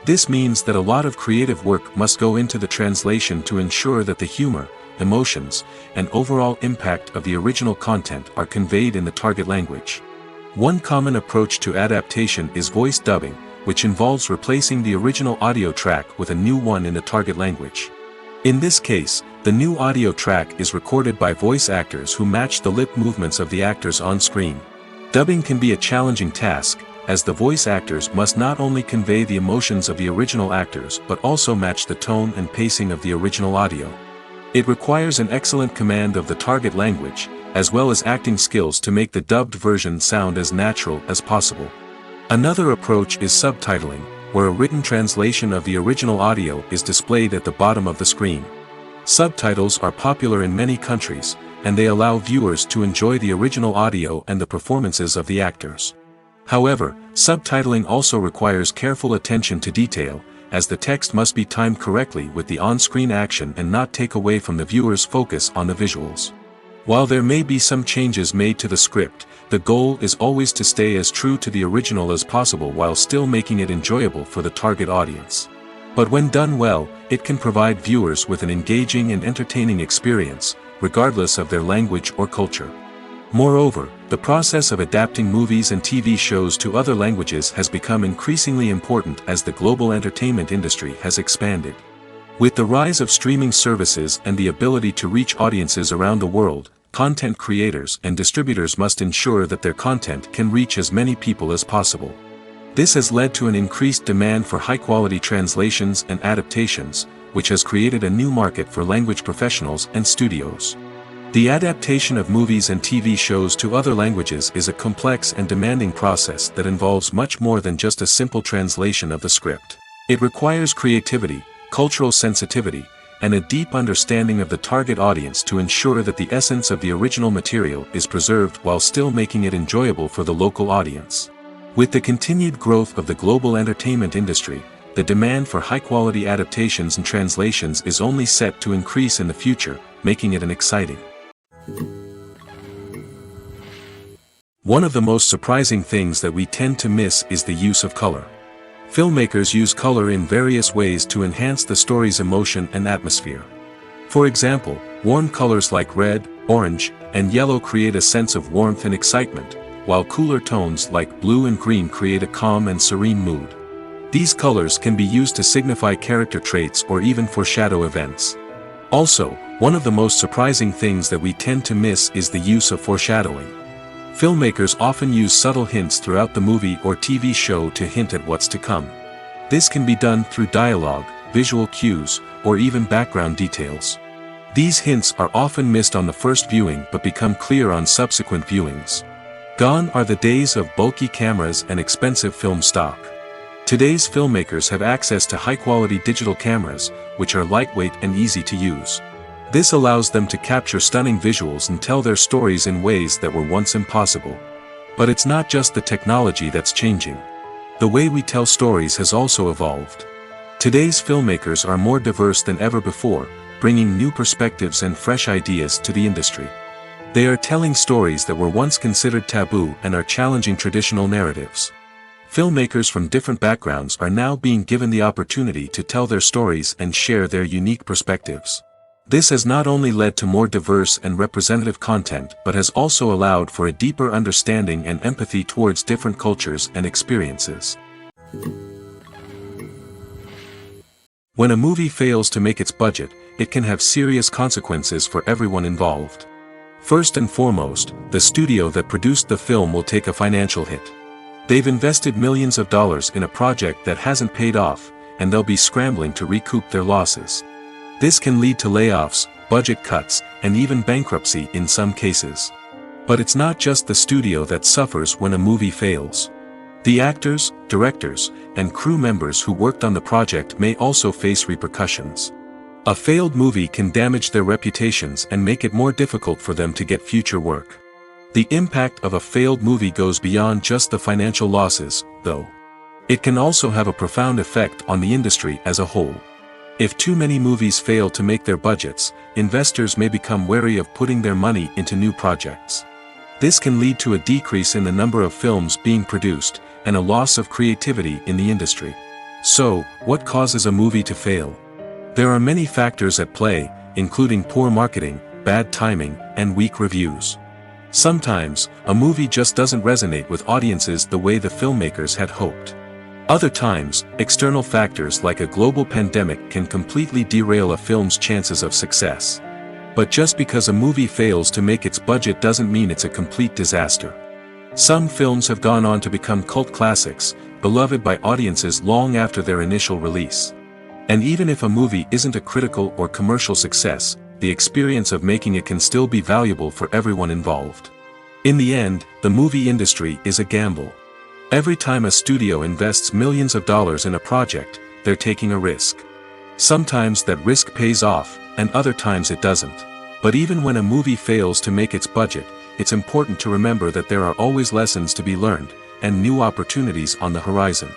This means that a lot of creative work must go into the translation to ensure that the humor, emotions, and overall impact of the original content are conveyed in the target language. One common approach to adaptation is voice dubbing, which involves replacing the original audio track with a new one in the target language. In this case, the new audio track is recorded by voice actors who match the lip movements of the actors on screen. Dubbing can be a challenging task, as the voice actors must not only convey the emotions of the original actors but also match the tone and pacing of the original audio. It requires an excellent command of the target language, as well as acting skills to make the dubbed version sound as natural as possible. Another approach is subtitling, where a written translation of the original audio is displayed at the bottom of the screen. Subtitles are popular in many countries, and they allow viewers to enjoy the original audio and the performances of the actors. However, subtitling also requires careful attention to detail, as the text must be timed correctly with the on-screen action and not take away from the viewer's focus on the visuals. While there may be some changes made to the script, the goal is always to stay as true to the original as possible while still making it enjoyable for the target audience. But when done well, it can provide viewers with an engaging and entertaining experience, regardless of their language or culture. Moreover, the process of adapting movies and TV shows to other languages has become increasingly important as the global entertainment industry has expanded. With the rise of streaming services and the ability to reach audiences around the world, content creators and distributors must ensure that their content can reach as many people as possible. This has led to an increased demand for high-quality translations and adaptations, which has created a new market for language professionals and studios. The adaptation of movies and TV shows to other languages is a complex and demanding process that involves much more than just a simple translation of the script. It requires creativity, cultural sensitivity, and a deep understanding of the target audience to ensure that the essence of the original material is preserved while still making it enjoyable for the local audience. With the continued growth of the global entertainment industry, the demand for high-quality adaptations and translations is only set to increase in the future, making it an exciting. One of the most surprising things that we tend to miss is the use of color. Filmmakers use color in various ways to enhance the story's emotion and atmosphere. For example, warm colors like red, orange, and yellow create a sense of warmth and excitement, while cooler tones like blue and green create a calm and serene mood. These colors can be used to signify character traits or even foreshadow events. Also, one of the most surprising things that we tend to miss is the use of foreshadowing. Filmmakers often use subtle hints throughout the movie or TV show to hint at what's to come. This can be done through dialogue, visual cues, or even background details. These hints are often missed on the first viewing but become clear on subsequent viewings. Gone are the days of bulky cameras and expensive film stock. Today's filmmakers have access to high-quality digital cameras, which are lightweight and easy to use. This allows them to capture stunning visuals and tell their stories in ways that were once impossible. But it's not just the technology that's changing. The way we tell stories has also evolved. Today's filmmakers are more diverse than ever before, bringing new perspectives and fresh ideas to the industry. They are telling stories that were once considered taboo and are challenging traditional narratives. Filmmakers from different backgrounds are now being given the opportunity to tell their stories and share their unique perspectives. This has not only led to more diverse and representative content but has also allowed for a deeper understanding and empathy towards different cultures and experiences. When a movie fails to make its budget, it can have serious consequences for everyone involved. First and foremost, the studio that produced the film will take a financial hit. They've invested millions of dollars in a project that hasn't paid off, and they'll be scrambling to recoup their losses. This can lead to layoffs, budget cuts, and even bankruptcy in some cases. But it's not just the studio that suffers when a movie fails. The actors, directors, and crew members who worked on the project may also face repercussions. A failed movie can damage their reputations and make it more difficult for them to get future work. The impact of a failed movie goes beyond just the financial losses, though. It can also have a profound effect on the industry as a whole. If too many movies fail to make their budgets, investors may become wary of putting their money into new projects. This can lead to a decrease in the number of films being produced, and a loss of creativity in the industry. So, what causes a movie to fail? There are many factors at play, including poor marketing, bad timing, and weak reviews. Sometimes, a movie just doesn't resonate with audiences the way the filmmakers had hoped. Other times, external factors like a global pandemic can completely derail a film's chances of success. But just because a movie fails to make its budget doesn't mean it's a complete disaster. Some films have gone on to become cult classics, beloved by audiences long after their initial release. And even if a movie isn't a critical or commercial success, the experience of making it can still be valuable for everyone involved. In the end, the movie industry is a gamble. Every time a studio invests millions of dollars in a project, they're taking a risk. Sometimes that risk pays off, and other times it doesn't. But even when a movie fails to make its budget, it's important to remember that there are always lessons to be learned, and new opportunities on the horizon.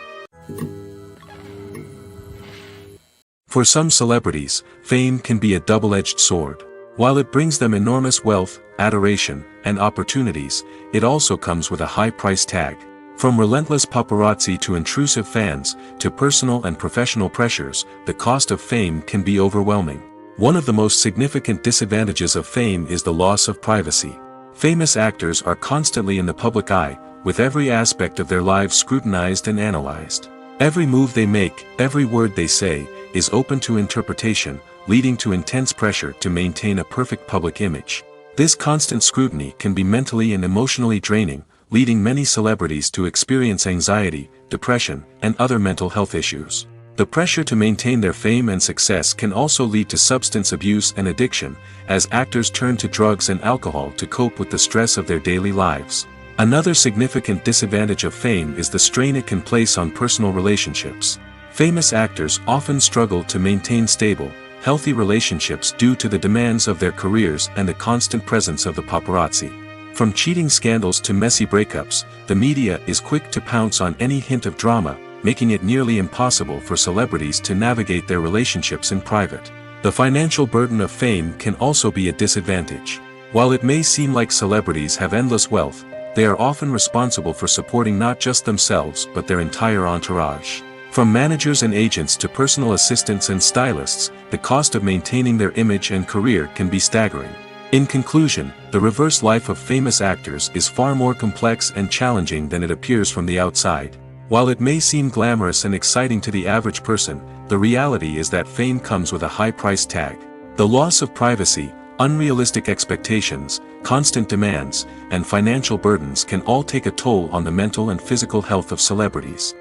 For some celebrities, fame can be a double-edged sword. While it brings them enormous wealth, adoration, and opportunities, it also comes with a high price tag. From relentless paparazzi to intrusive fans, to personal and professional pressures, the cost of fame can be overwhelming. One of the most significant disadvantages of fame is the loss of privacy. Famous actors are constantly in the public eye, with every aspect of their lives scrutinized and analyzed. Every move they make, every word they say, is open to interpretation, leading to intense pressure to maintain a perfect public image. This constant scrutiny can be mentally and emotionally draining, leading many celebrities to experience anxiety, depression, and other mental health issues. The pressure to maintain their fame and success can also lead to substance abuse and addiction, as actors turn to drugs and alcohol to cope with the stress of their daily lives. Another significant disadvantage of fame is the strain it can place on personal relationships. Famous actors often struggle to maintain stable, healthy relationships due to the demands of their careers and the constant presence of the paparazzi. From cheating scandals to messy breakups, the media is quick to pounce on any hint of drama, making it nearly impossible for celebrities to navigate their relationships in private. The financial burden of fame can also be a disadvantage. While it may seem like celebrities have endless wealth, they are often responsible for supporting not just themselves but their entire entourage. From managers and agents to personal assistants and stylists, the cost of maintaining their image and career can be staggering. In conclusion, the reverse life of famous actors is far more complex and challenging than it appears from the outside. While it may seem glamorous and exciting to the average person, the reality is that fame comes with a high price tag. The loss of privacy, unrealistic expectations, constant demands, and financial burdens can all take a toll on the mental and physical health of celebrities.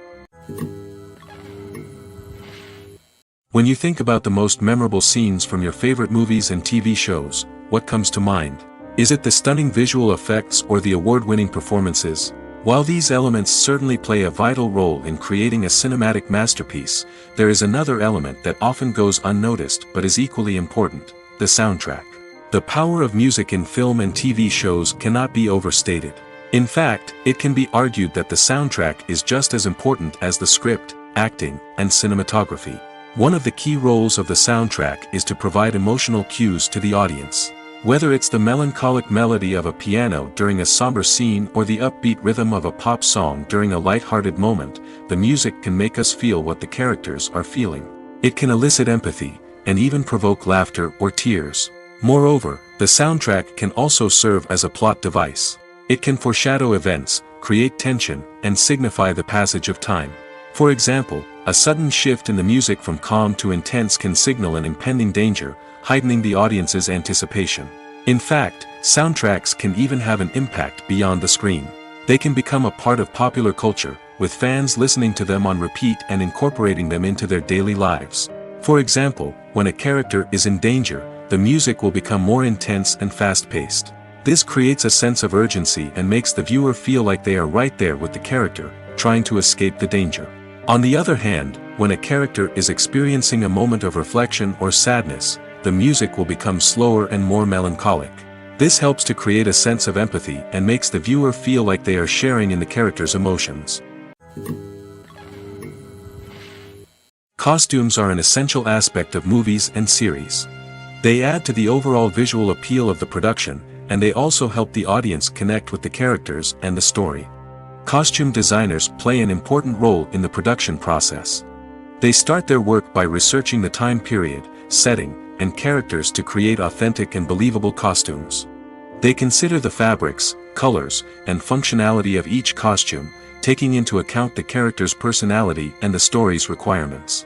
When you think about the most memorable scenes from your favorite movies and TV shows, what comes to mind? Is it the stunning visual effects or the award-winning performances? While these elements certainly play a vital role in creating a cinematic masterpiece, there is another element that often goes unnoticed but is equally important: the soundtrack. The power of music in film and TV shows cannot be overstated. In fact, it can be argued that the soundtrack is just as important as the script, acting, and cinematography. One of the key roles of the soundtrack is to provide emotional cues to the audience. Whether it's the melancholic melody of a piano during a somber scene or the upbeat rhythm of a pop song during a light-hearted moment, the music can make us feel what the characters are feeling. It can elicit empathy, and even provoke laughter or tears. Moreover, the soundtrack can also serve as a plot device. It can foreshadow events, create tension, and signify the passage of time. For example, a sudden shift in the music from calm to intense can signal an impending danger, heightening the audience's anticipation. In fact, soundtracks can even have an impact beyond the screen. They can become a part of popular culture, with fans listening to them on repeat and incorporating them into their daily lives. For example, when a character is in danger, the music will become more intense and fast-paced. This creates a sense of urgency and makes the viewer feel like they are right there with the character, trying to escape the danger. On the other hand, when a character is experiencing a moment of reflection or sadness, the music will become slower and more melancholic. This helps to create a sense of empathy and makes the viewer feel like they are sharing in the character's emotions. Costumes are an essential aspect of movies and series. They add to the overall visual appeal of the production, and they also help the audience connect with the characters and the story. Costume designers play an important role in the production process. They start their work by researching the time period, setting, and characters to create authentic and believable costumes. They consider the fabrics, colors, and functionality of each costume, taking into account the character's personality and the story's requirements.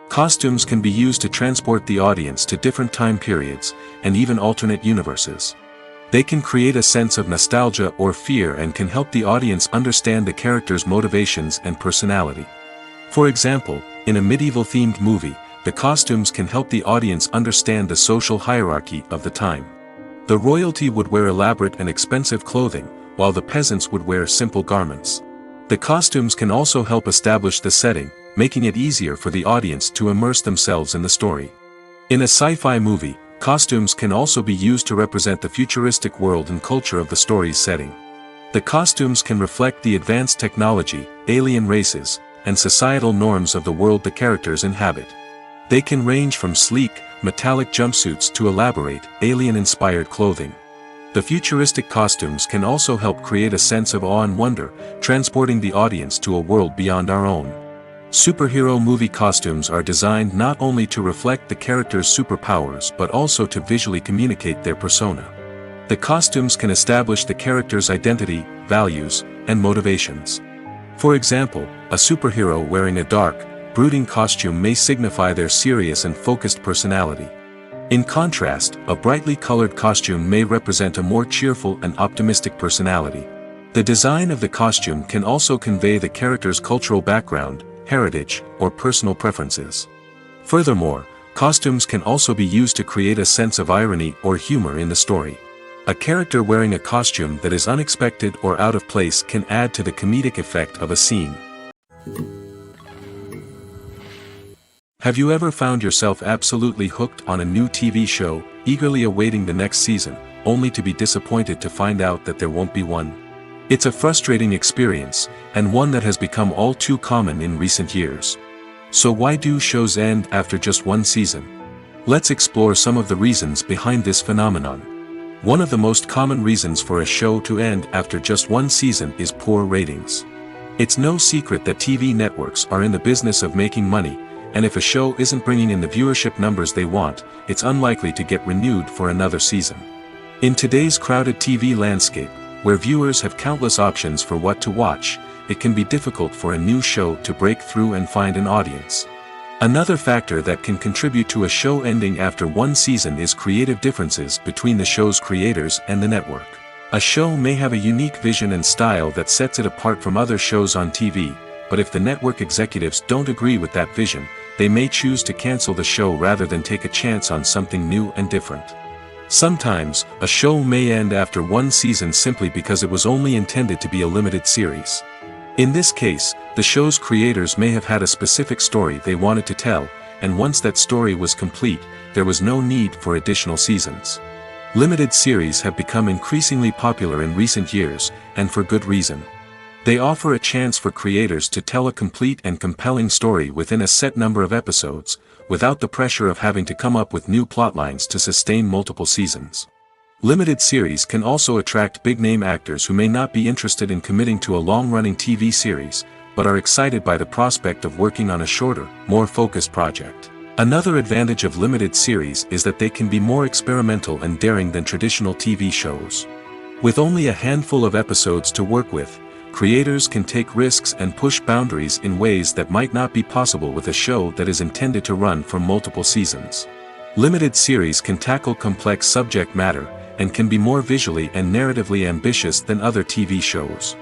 Costumes can be used to transport the audience to different time periods, and even alternate universes. They can create a sense of nostalgia or fear and can help the audience understand the character's motivations and personality. For example, in a medieval-themed movie, the costumes can help the audience understand the social hierarchy of the time. The royalty would wear elaborate and expensive clothing, while the peasants would wear simple garments. The costumes can also help establish the setting, making it easier for the audience to immerse themselves in the story. In a sci-fi movie, costumes can also be used to represent the futuristic world and culture of the story's setting. The costumes can reflect the advanced technology, alien races, and societal norms of the world the characters inhabit. They can range from sleek, metallic jumpsuits to elaborate, alien-inspired clothing. The futuristic costumes can also help create a sense of awe and wonder, transporting the audience to a world beyond our own. Superhero movie costumes are designed not only to reflect the character's superpowers but also to visually communicate their persona. The costumes can establish the character's identity, values, and motivations. For example, a superhero wearing a dark, brooding costume may signify their serious and focused personality. In contrast, a brightly colored costume may represent a more cheerful and optimistic personality. The design of the costume can also convey the character's cultural background, heritage, or personal preferences. Furthermore, costumes can also be used to create a sense of irony or humor in the story. A character wearing a costume that is unexpected or out of place can add to the comedic effect of a scene. Have you ever found yourself absolutely hooked on a new TV show, eagerly awaiting the next season, only to be disappointed to find out that there won't be one? It's a frustrating experience, and one that has become all too common in recent years. So why do shows end after just one season? Let's explore some of the reasons behind this phenomenon. One of the most common reasons for a show to end after just one season is poor ratings. It's no secret that TV networks are in the business of making money, and if a show isn't bringing in the viewership numbers they want, it's unlikely to get renewed for another season. In today's crowded TV landscape, where viewers have countless options for what to watch, it can be difficult for a new show to break through and find an audience. Another factor that can contribute to a show ending after one season is creative differences between the show's creators and the network. A show may have a unique vision and style that sets it apart from other shows on TV, but if the network executives don't agree with that vision, they may choose to cancel the show rather than take a chance on something new and different. Sometimes, a show may end after one season simply because it was only intended to be a limited series. In this case, the show's creators may have had a specific story they wanted to tell, and once that story was complete, there was no need for additional seasons. Limited series have become increasingly popular in recent years, and for good reason. They offer a chance for creators to tell a complete and compelling story within a set number of episodes, without the pressure of having to come up with new plotlines to sustain multiple seasons. Limited series can also attract big-name actors who may not be interested in committing to a long-running TV series, but are excited by the prospect of working on a shorter, more focused project. Another advantage of limited series is that they can be more experimental and daring than traditional TV shows. With only a handful of episodes to work with, creators can take risks and push boundaries in ways that might not be possible with a show that is intended to run for multiple seasons. Limited series can tackle complex subject matter, and can be more visually and narratively ambitious than other TV shows.